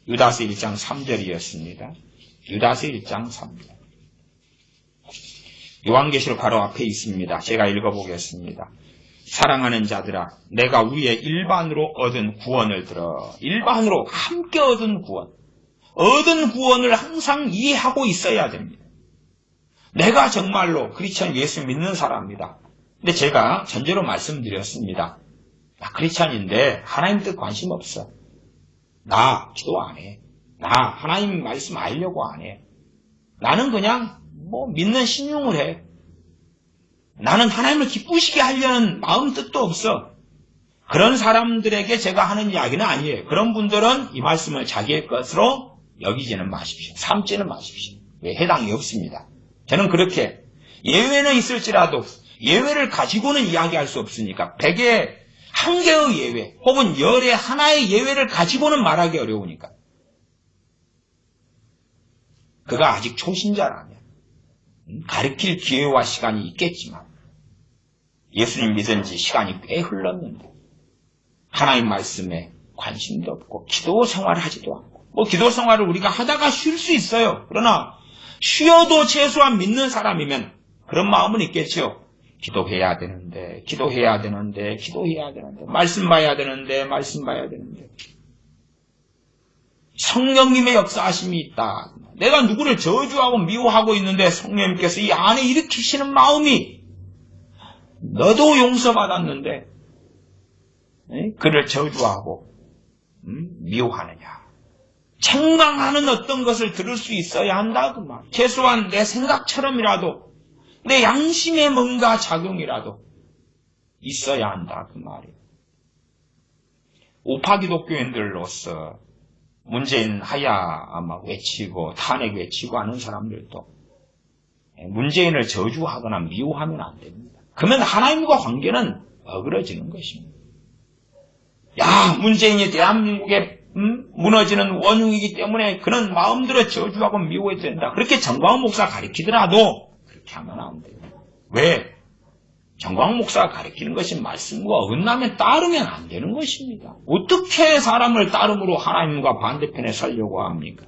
유다서 1장 3절이었습니다. 유다서 1장 3절. 요한계시록 바로 앞에 있습니다. 제가 읽어보겠습니다. 사랑하는 자들아, 내가 우리의 일반으로 얻은 구원을 들어. 일반으로 함께 얻은 구원. 얻은 구원을 항상 이해하고 있어야 됩니다. 내가 정말로 크리스천 예수 믿는 사람입니다. 근데 제가 전제로 말씀드렸습니다. 나 크리스천인데 하나님 뜻 관심 없어. 나 기도 안 해. 나 하나님 말씀 알려고 안 해. 나는 그냥 믿는 신용을 해. 나는 하나님을 기쁘시게 하려는 마음 뜻도 없어. 그런 사람들에게 제가 하는 이야기는 아니에요. 그런 분들은 이 말씀을 자기의 것으로 여기지는 마십시오. 삼지는 마십시오. 왜? 해당이 없습니다. 저는 그렇게 예외는 있을지라도 예외를 가지고는 이야기할 수 없으니까 100에 1개의 예외 혹은 열의 하나의 예외를 가지고는 말하기 어려우니까 그가 아직 초신자라면 가르칠 기회와 시간이 있겠지만 예수님 믿은 지 시간이 꽤 흘렀는데 하나님 말씀에 관심도 없고 기도 생활을 하지도 않고 기도 생활을 우리가 하다가 쉴 수 있어요. 그러나 쉬어도 최소한 믿는 사람이면 그런 마음은 있겠죠. 기도해야 되는데 말씀 봐야 되는데 성령님의 역사하심이 있다. 내가 누구를 저주하고 미워하고 있는데 성령님께서 이 안에 일으키시는 마음이 너도 용서받았는데 그를 저주하고 미워하느냐. 책망하는 어떤 것을 들을 수 있어야 한다 그 말. 최소한 내 생각처럼이라도 내 양심에 뭔가 작용이라도 있어야 한다 그 말이에요. 우파 기독교인들로서 문재인 하야 막 외치고 탄핵 외치고 하는 사람들도 문재인을 저주하거나 미워하면 안 됩니다. 그러면 하나님과 관계는 어그러지는 것입니다. 야, 문재인이 대한민국에 무너지는 원흉이기 때문에 그런 마음대로 저주하고 미워해야 된다. 그렇게 정광훈 목사 가르치더라도 그렇게 하면 안 돼요. 왜? 정광훈 목사가 가르치는 것이 말씀과 어긋나면 따르면 안 되는 것입니다. 어떻게 사람을 따름으로 하나님과 반대편에 서려고 합니까?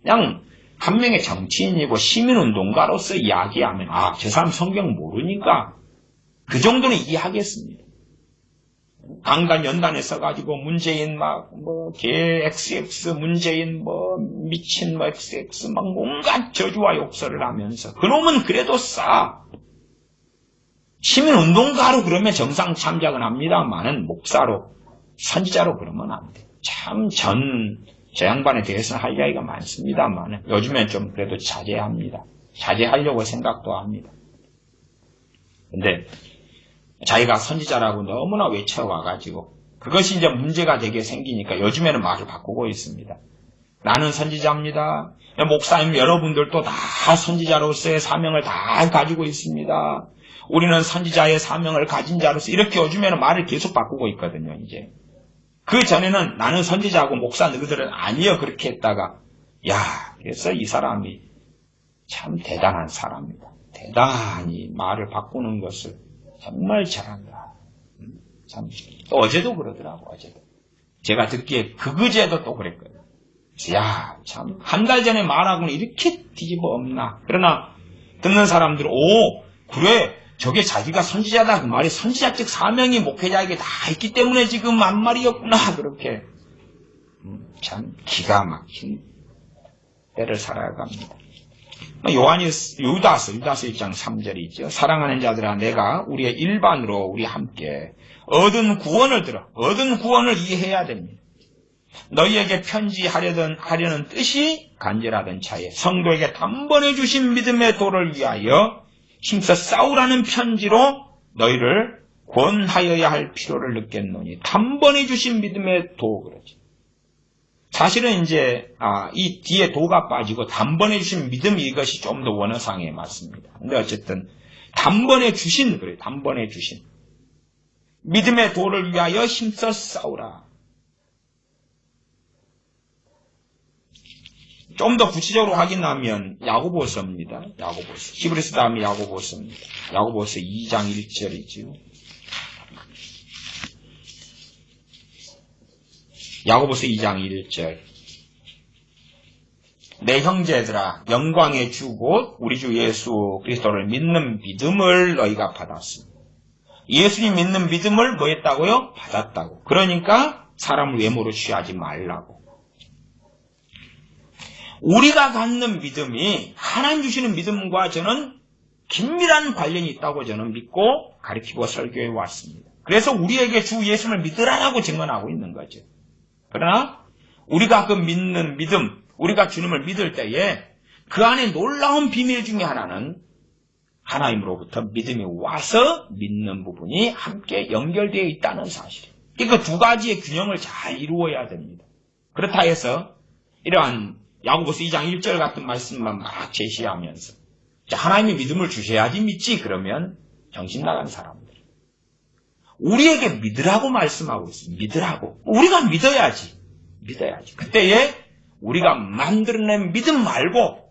그냥 한 명의 정치인이고 시민운동가로서 이야기하면 저 사람 성경 모르니까 그 정도는 이해하겠습니다. 강단 연단에 써가지고 문재인 개 XX 문재인 미친 XX 온갖 저주와 욕설을 하면서 그놈은 그래도 시민운동가로 그러면 정상 참작은 합니다만은 목사로 선지자로 그러면 안 돼요. 참 저 양반에 대해서는 할 이야기가 많습니다만 요즘엔 좀 그래도 자제합니다. 자제하려고 생각도 합니다. 근데 자기가 선지자라고 너무나 외쳐와가지고 그것이 이제 문제가 되게 생기니까 요즘에는 말을 바꾸고 있습니다. 나는 선지자입니다. 목사님 여러분들도 다 선지자로서의 사명을 다 가지고 있습니다. 우리는 선지자의 사명을 가진 자로서 이렇게 요즘에는 말을 계속 바꾸고 있거든요. 이제 그 전에는 나는 선지자고 목사 너희들은 아니요 그렇게 했다가 그래서 이 사람이 참 대단한 사람이다. 대단히 말을 바꾸는 것을 정말 잘한다. 참 또 어제도 그러더라고. 어제도 제가 듣기에 그제도 또 그랬거든요. 참 한 달 전에 말하고는 이렇게 뒤집어 엎나. 그러나 듣는 사람들은 그래 저게 자기가 선지자다 그 말이 선지자적 사명이 목회자에게 다 있기 때문에 지금 한 말이었구나. 그렇게 참 기가 막힌 때를 살아갑니다. 유다서 1장 3절이죠. 사랑하는 자들아 내가 우리의 일반으로 우리 함께 얻은 구원을 이해해야 됩니다. 너희에게 편지하려는 뜻이 간절하던 차에 성도에게 단번에 주신 믿음의 도를 위하여 힘써 싸우라는 편지로 너희를 권하여야 할 필요를 느꼈노니 단번에 주신 믿음의 도 그러지. 사실은 이제 이 뒤에 도가 빠지고 단번에 주신 믿음 이것이 좀 더 원어상에 맞습니다. 근데 어쨌든 단번에 주신 그래 단번에 주신 믿음의 도를 위하여 힘써 싸우라. 좀 더 구체적으로 확인하면 야고보서입니다. 야고보서. 히브리서 다음에 야고보서입니다. 야고보서 2장 1절이지요. 야고보서 2장 1절. 내 형제들아 영광의 주 곧 우리 주 예수 그리스도를 믿는 믿음을 너희가 받았습니다. 예수님 믿는 믿음을 뭐 했다고요? 받았다고. 그러니까 사람을 외모로 취하지 말라고. 우리가 갖는 믿음이 하나님 주시는 믿음과 저는 긴밀한 관련이 있다고 저는 믿고 가르치고 설교해 왔습니다. 그래서 우리에게 주 예수를 믿으라고 증언하고 있는 거죠. 그러나 우리가 그 믿는 믿음, 우리가 주님을 믿을 때에 그 안에 놀라운 비밀 중에 하나는 하나님으로부터 믿음이 와서 믿는 부분이 함께 연결되어 있다는 사실이에요. 그러니까 두 가지의 균형을 잘 이루어야 됩니다. 그렇다 해서 이러한 야고보서 2장 1절 같은 말씀만 막 제시하면서 하나님이 믿음을 주셔야지 믿지 그러면 정신 나간 사람들. 우리에게 믿으라고 말씀하고 있어요. 믿으라고. 우리가 믿어야지. 그때에 우리가 만들어낸 믿음 말고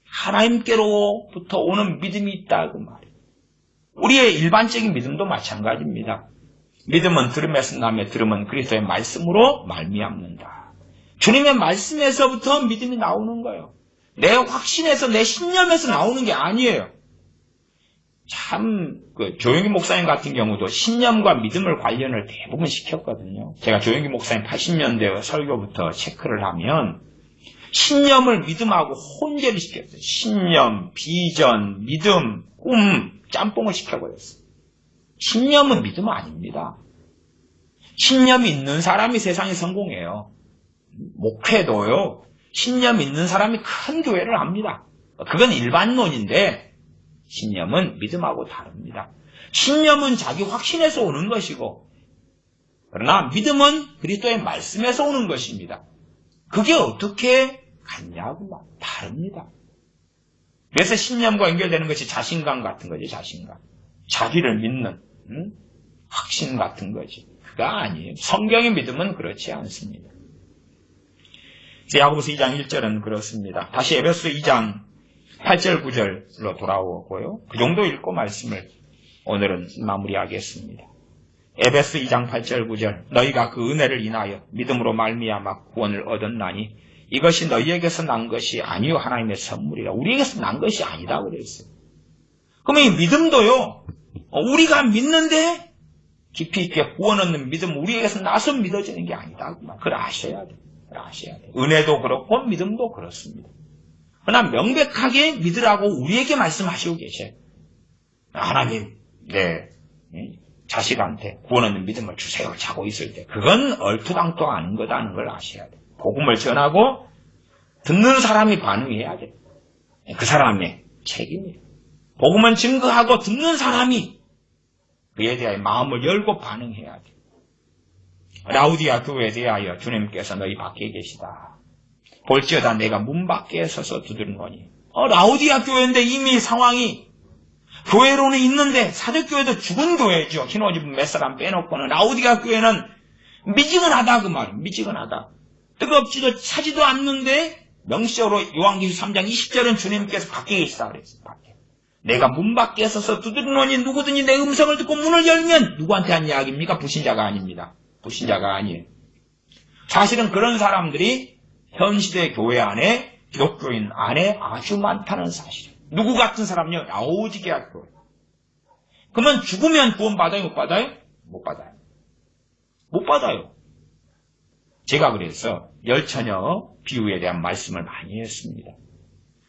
하나님께로부터 오는 믿음이 있다 그 말이에요. 우리의 일반적인 믿음도 마찬가지입니다. 믿음은 들음에서 나며 들음은 그리스도의 말씀으로 말미암는다. 주님의 말씀에서부터 믿음이 나오는 거예요. 내 확신에서 내 신념에서 나오는 게 아니에요. 참 조영기 목사님 같은 경우도 신념과 믿음을 관련을 대부분 시켰거든요. 제가 조영기 목사님 80년대 설교부터 체크를 하면 신념을 믿음하고 혼재를 시켰어요. 신념, 비전, 믿음, 꿈, 짬뽕을 시켜버렸어요. 신념은 믿음 아닙니다. 신념이 있는 사람이 세상에 성공해요. 목회도요. 신념 있는 사람이 큰 교회를 합니다. 그건 일반론인데 신념은 믿음하고 다릅니다. 신념은 자기 확신에서 오는 것이고 그러나 믿음은 그리스도의 말씀에서 오는 것입니다. 그게 어떻게 같냐고 다릅니다. 그래서 신념과 연결되는 것이 자신감 같은 거지. 자신감. 자기를 믿는 확신 같은 거지. 그거 아니에요. 성경의 믿음은 그렇지 않습니다. 야고보서 2장 1절은 그렇습니다. 다시 에베소 2장 8절 9절로 돌아오고요. 그 정도 읽고 말씀을 오늘은 마무리하겠습니다. 에베소 2장 8절 9절 너희가 그 은혜를 인하여 믿음으로 말미암아 구원을 얻었나니 이것이 너희에게서 난 것이 아니요 하나님의 선물이라. 우리에게서 난 것이 아니다 그랬어요. 그러면 이 믿음도요. 우리가 믿는데 깊이 있게 구원 얻는 믿음 우리에게서 나서 믿어지는 게 아니다. 그걸 아셔야 돼요. 은혜도 그렇고 믿음도 그렇습니다. 그러나 명백하게 믿으라고 우리에게 말씀하시고 계셔요. 하나님 내 자식한테 구원 얻는 믿음을 주세요 자고 있을 때 그건 얼토당토하는 거다는 걸 아셔야 돼요. 복음을 전하고 듣는 사람이 반응해야 돼요. 그 사람의 책임이에요. 복음은 증거하고 듣는 사람이 그에 대해 마음을 열고 반응해야 돼요. 라우디아 교회에 대하여 주님께서 너희 밖에 계시다. 볼지어다 내가 문 밖에 서서 두드리노니. 라우디아 교회인데 이미 상황이 교회로는 있는데 사도교회도 죽은 교회죠. 흰 옷 입은 몇 사람 빼놓고는. 라우디아 교회는 미지근하다 그 말이에요. 미지근하다. 뜨겁지도 차지도 않는데 명시적으로 요한계시록 3장 20절은 주님께서 밖에 계시다 그랬어요. 밖에. 내가 문 밖에 서서 두드리노니 누구든지 내 음성을 듣고 문을 열면 누구한테 한 이야기입니까? 불신자가 아닙니다. 불신자가 아니에요. 사실은 그런 사람들이 현 시대 교회 안에 기독교인 안에 아주 많다는 사실이에요. 누구 같은 사람요? 라오디게아 교회. 그러면 죽으면 구원 받아요? 못 받아요? 못 받아요. 못 받아요. 제가 그래서 열처녀 비유에 대한 말씀을 많이 했습니다.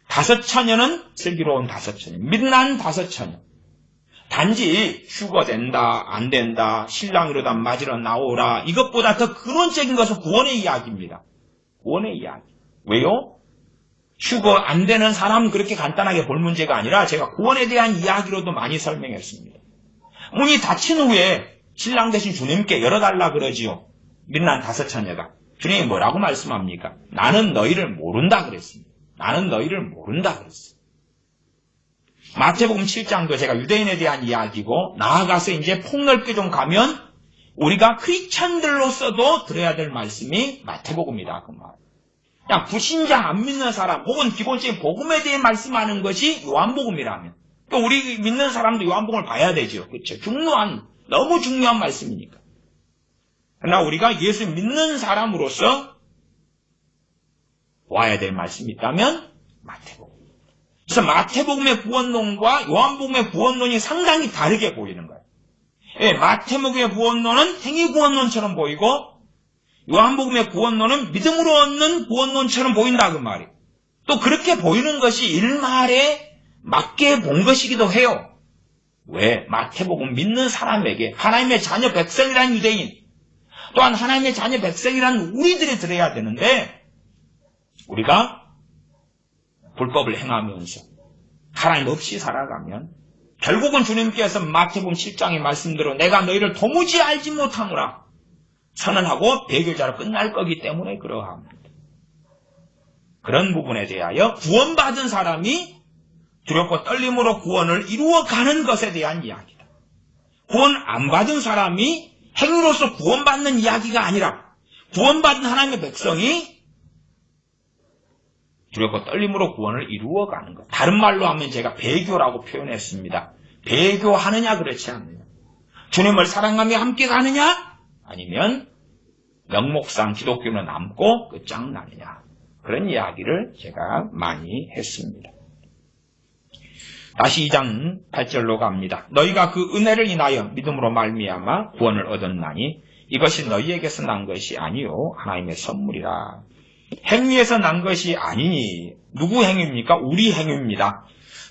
5처녀는 슬기로운 5처녀, 빛난 5처녀. 단지 휴거된다, 안 된다, 신랑으로다 맞으러 나오라. 이것보다 더 근원적인 것은 구원의 이야기입니다. 구원의 이야기. 왜요? 휴거 안 되는 사람 그렇게 간단하게 볼 문제가 아니라 제가 구원에 대한 이야기로도 많이 설명했습니다. 문이 닫힌 후에 신랑 대신 주님께 열어달라 그러지요. 빛난 5처녀가. 주님이 뭐라고 말씀합니까? 나는 너희를 모른다 그랬습니다. 나는 너희를 모른다 그랬어요. 마태복음 7장도 제가 유대인에 대한 이야기고 나아가서 이제 폭넓게 좀 가면 우리가 크리스찬들로서도 들어야 될 말씀이 마태복음이다 그 말. 그냥 불신자 안 믿는 사람 혹은 기본적인 복음에 대해 말씀하는 것이 요한복음이라면 또 우리 믿는 사람도 요한복음을 봐야 되죠. 그렇죠. 너무 중요한 말씀이니까. 그러나 우리가 예수 믿는 사람으로서 와야 될 말씀이 있다면 마태복음. 그래서 마태복음의 구원론과 요한복음의 구원론이 상당히 다르게 보이는 거예요. 예, 마태복음의 구원론은 행위 구원론처럼 보이고 요한복음의 구원론은 믿음으로 얻는 구원론처럼 보인다 그 말이에요. 또 그렇게 보이는 것이 일말에 맞게 본 것이기도 해요. 왜? 마태복음 믿는 사람에게 하나님의 자녀 백성이란 유대인 또한 하나님의 자녀 백성이란 우리들이 들어야 되는데 우리가 불법을 행하면서 하나님 없이 살아가면 결국은 주님께서 마태복음 7장의 말씀대로 내가 너희를 도무지 알지 못하노라 선언하고 배교자로 끝날 거기 때문에 그러합니다. 그런 부분에 대하여 구원받은 사람이 두렵고 떨림으로 구원을 이루어가는 것에 대한 이야기다. 구원 안 받은 사람이 행위로서 구원받는 이야기가 아니라 구원받은 하나님의 백성이 두렵고 떨림으로 구원을 이루어가는 것. 다른 말로 하면 제가 배교라고 표현했습니다. 배교하느냐 그렇지 않느냐. 주님을 사랑하며 함께 가느냐 아니면 명목상 기독교는 남고 끝장나느냐. 그런 이야기를 제가 많이 했습니다. 다시 2장 8절로 갑니다. 너희가 그 은혜를 인하여 믿음으로 말미암아 구원을 얻었나니 이것이 너희에게서 난 것이 아니요 하나님의 선물이라. 행위에서 난 것이 아니니 누구 행위입니까? 우리 행위입니다.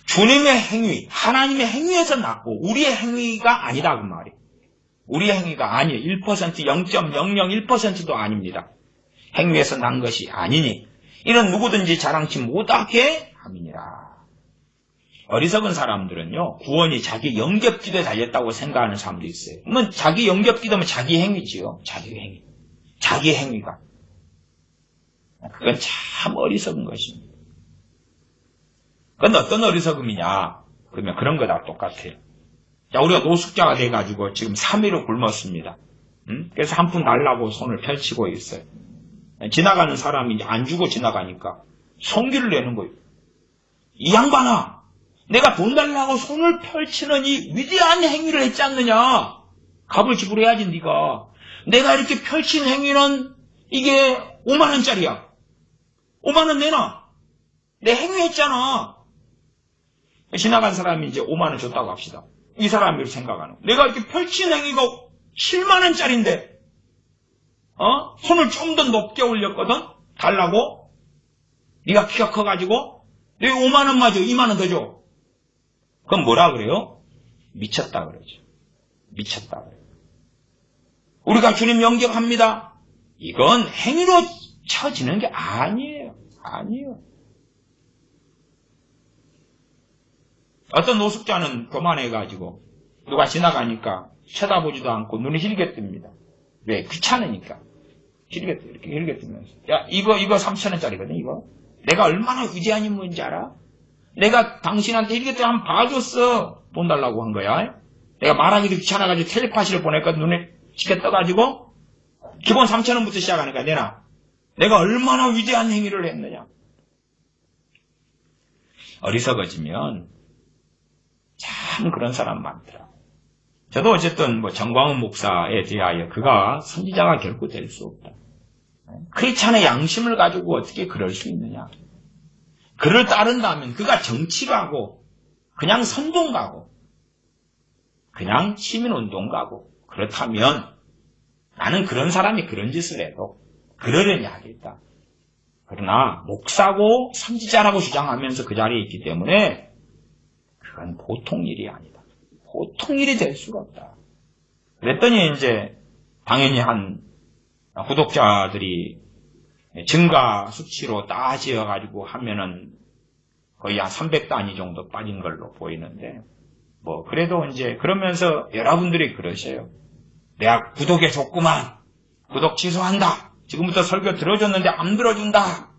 주님의 행위, 하나님의 행위에서 났고 우리의 행위가 아니다 그 말이에요. 우리의 행위가 아니에요. 1%, 0.001%도 아닙니다. 행위에서 난 것이 아니니 이는 누구든지 자랑치 못하게 함이니라. 어리석은 사람들은요, 구원이 자기 영접기도에 달렸다고 생각하는 사람도 있어요. 그러면 자기 영접기도면 자기 행위지요. 자기 행위. 자기 행위가. 그건 참 어리석은 것입니다. 그건 어떤 어리석음이냐? 그러면 그런 거다 똑같아요. 자, 우리가 노숙자가 돼가지고 지금 3일을 굶었습니다. 그래서 한 푼 달라고 손을 펼치고 있어요. 지나가는 사람이 안 주고 지나가니까 성기를 내는 거예요. 이 양반아! 내가 돈 달라고 손을 펼치는 이 위대한 행위를 했지 않느냐? 값을 지불해야지 네가. 내가 이렇게 펼친 행위는 이게 5만 원짜리야. 5만 원 내놔. 내 행위했잖아. 지나간 사람이 이제 5만 원 줬다고 합시다. 이 사람이 생각하는. 내가 이렇게 펼친 행위가 7만 원짜리인데, 손을 좀 더 높게 올렸거든? 달라고? 네가 키가 커가지고, 내 5만 원 마저 2만 원 더 줘. 그럼 뭐라 그래요? 미쳤다 그러죠. 미쳤다 그래요. 우리가 주님 영접합니다. 이건 행위로 쳐지는 게 아니에요. 아니에요. 어떤 노숙자는 교만해가지고 누가 지나가니까 쳐다보지도 않고 눈이 힐게 뜹니다. 왜? 귀찮으니까. 길게 뜨면서. 야, 이거 3,000원짜리거든, 이거. 내가 얼마나 위대한 인물인지 알아? 내가 당신한테 이렇게 한번 봐줬어. 돈 달라고 한 거야. 내가 말하기도 귀찮아가지고 텔레파시를 보냈거든. 눈에 쉽게 떠가지고. 기본 3,000원부터 시작하는 거야, 내가 얼마나 위대한 행위를 했느냐. 어리석어지면 참 그런 사람 많더라. 저도 어쨌든 정광훈 목사에 대하여 그가 선지자가 결코 될 수 없다. 크리스찬의 양심을 가지고 어떻게 그럴 수 있느냐. 그를 따른다면 그가 정치 가고 그냥 선동 가고 그냥 시민운동 가고 그렇다면 나는 그런 사람이 그런 짓을 해도 그러려니 하겠다. 그러나 목사고 선지자라고 주장하면서 그 자리에 있기 때문에 그건 보통 일이 아니다. 보통 일이 될 수가 없다. 그랬더니 이제 당연히 한 구독자들이 증가 수치로 따지어가지고 하면은 거의 한 300단위 정도 빠진 걸로 보이는데 그래도 이제 그러면서 여러분들이 그러셔요. 내가 구독해줬구만. 구독 취소한다. 지금부터 설교 들어줬는데 안 들어준다.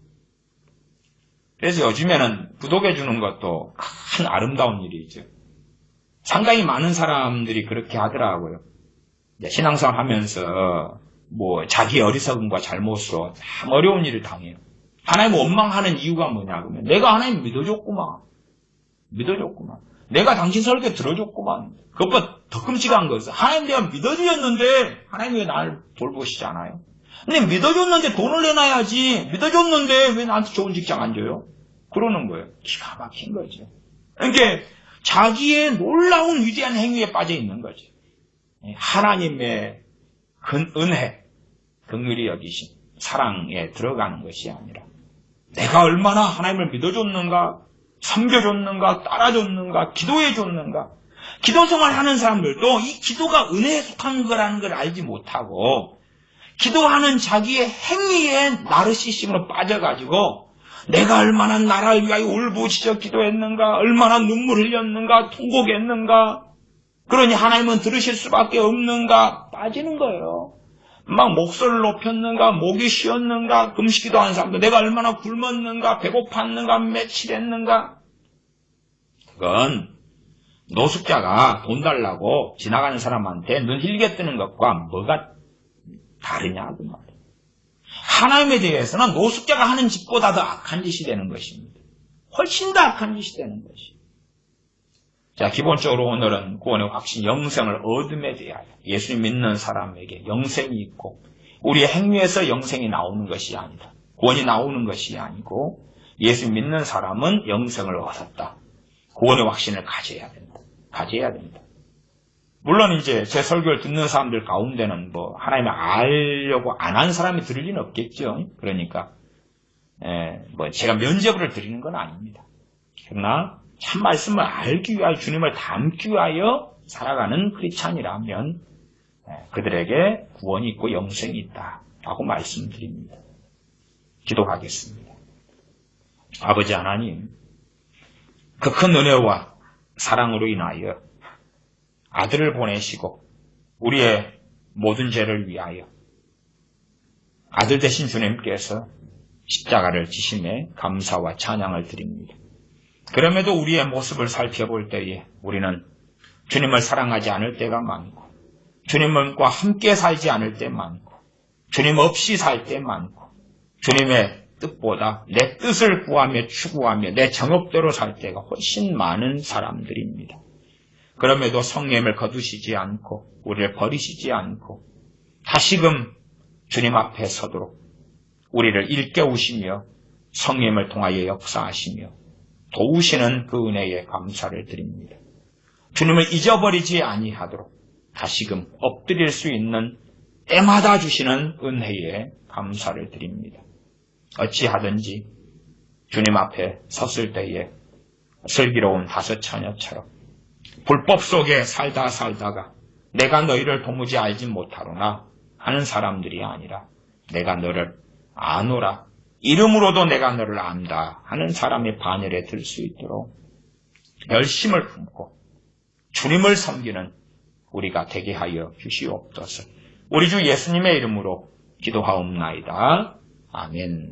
그래서 요즘에는 구독해주는 것도 큰 아름다운 일이죠. 상당히 많은 사람들이 그렇게 하더라고요. 신앙생활 하면서 자기 어리석음과 잘못으로 참 어려운 일을 당해요. 하나님 원망하는 이유가 뭐냐 그러면 내가 하나님 믿어줬구만. 내가 당신 설교 들어줬구만. 그것보다 더 끔찍한 것은 하나님 내가 믿어주었는데 하나님 왜 나를 돌보시지 않아요? 근데 믿어줬는데 돈을 내놔야지. 믿어줬는데 왜 나한테 좋은 직장 안 줘요? 그러는 거예요. 기가 막힌 거죠. 그러니까 자기의 놀라운 위대한 행위에 빠져 있는 거죠. 하나님의 은혜, 긍휼히 여기신 사랑에 들어가는 것이 아니라 내가 얼마나 하나님을 믿어줬는가, 섬겨줬는가, 따라줬는가, 기도해줬는가. 기도생활 하는 사람들도 이 기도가 은혜에 속한 거라는 걸 알지 못하고 기도하는 자기의 행위에 나르시심으로 빠져가지고 내가 얼마나 나라를 위하여 울부짖어 기도했는가, 얼마나 눈물 흘렸는가, 통곡했는가, 그러니 하나님은 들으실 수밖에 없는가 빠지는 거예요. 막 목소리를 높였는가, 목이 쉬었는가, 금식기도 하는 사람도 내가 얼마나 굶었는가, 배고팠는가, 며칠 했는가. 그건 노숙자가 돈 달라고 지나가는 사람한테 눈 힐게 뜨는 것과 뭐가 다르냐 그 말이에요. 하나님에 대해서는 노숙자가 하는 짓보다 더 악한 짓이 되는 것입니다. 훨씬 더 악한 짓이 되는 것이에요. 자, 기본적으로 오늘은 구원의 확신, 영생을 얻음에 대하여 예수님 믿는 사람에게 영생이 있고 우리의 행위에서 영생이 나오는 것이 아니다. 구원이 나오는 것이 아니고 예수님 믿는 사람은 영생을 얻었다. 구원의 확신을 가져야 된다. 물론 이제 제 설교를 듣는 사람들 가운데는 하나님을 알려고 안 한 사람이 들을 리는 없겠죠. 그러니까 제가 면죄부를 드리는 건 아닙니다. 그러나 참 말씀을 알기 위하여 주님을 닮기 위하여 살아가는 크리스찬이라면 그들에게 구원이 있고 영생이 있다라고 말씀드립니다. 기도하겠습니다. 아버지 하나님, 그 큰 은혜와 사랑으로 인하여 아들을 보내시고 우리의 모든 죄를 위하여 아들 되신 주님께서 십자가를 지심에 감사와 찬양을 드립니다. 그럼에도 우리의 모습을 살펴볼 때에 우리는 주님을 사랑하지 않을 때가 많고 주님과 함께 살지 않을 때 많고 주님 없이 살 때 많고 주님의 뜻보다 내 뜻을 구하며 추구하며 내 정욕대로 살 때가 훨씬 많은 사람들입니다. 그럼에도 성령을 거두시지 않고 우리를 버리시지 않고 다시금 주님 앞에 서도록 우리를 일깨우시며 성령을 통하여 역사하시며 도우시는 그 은혜에 감사를 드립니다. 주님을 잊어버리지 아니하도록 다시금 엎드릴 수 있는 때마다 주시는 은혜에 감사를 드립니다. 어찌하든지 주님 앞에 섰을 때에 슬기로운 다섯 처녀처럼 불법 속에 살다가 내가 너희를 도무지 알지 못하노라 하는 사람들이 아니라 내가 너를 아노라, 이름으로도 내가 너를 안다 하는 사람의 반열에 들 수 있도록 열심을 품고 주님을 섬기는 우리가 되게 하여 주시옵소서. 우리 주 예수님의 이름으로 기도하옵나이다. 아멘.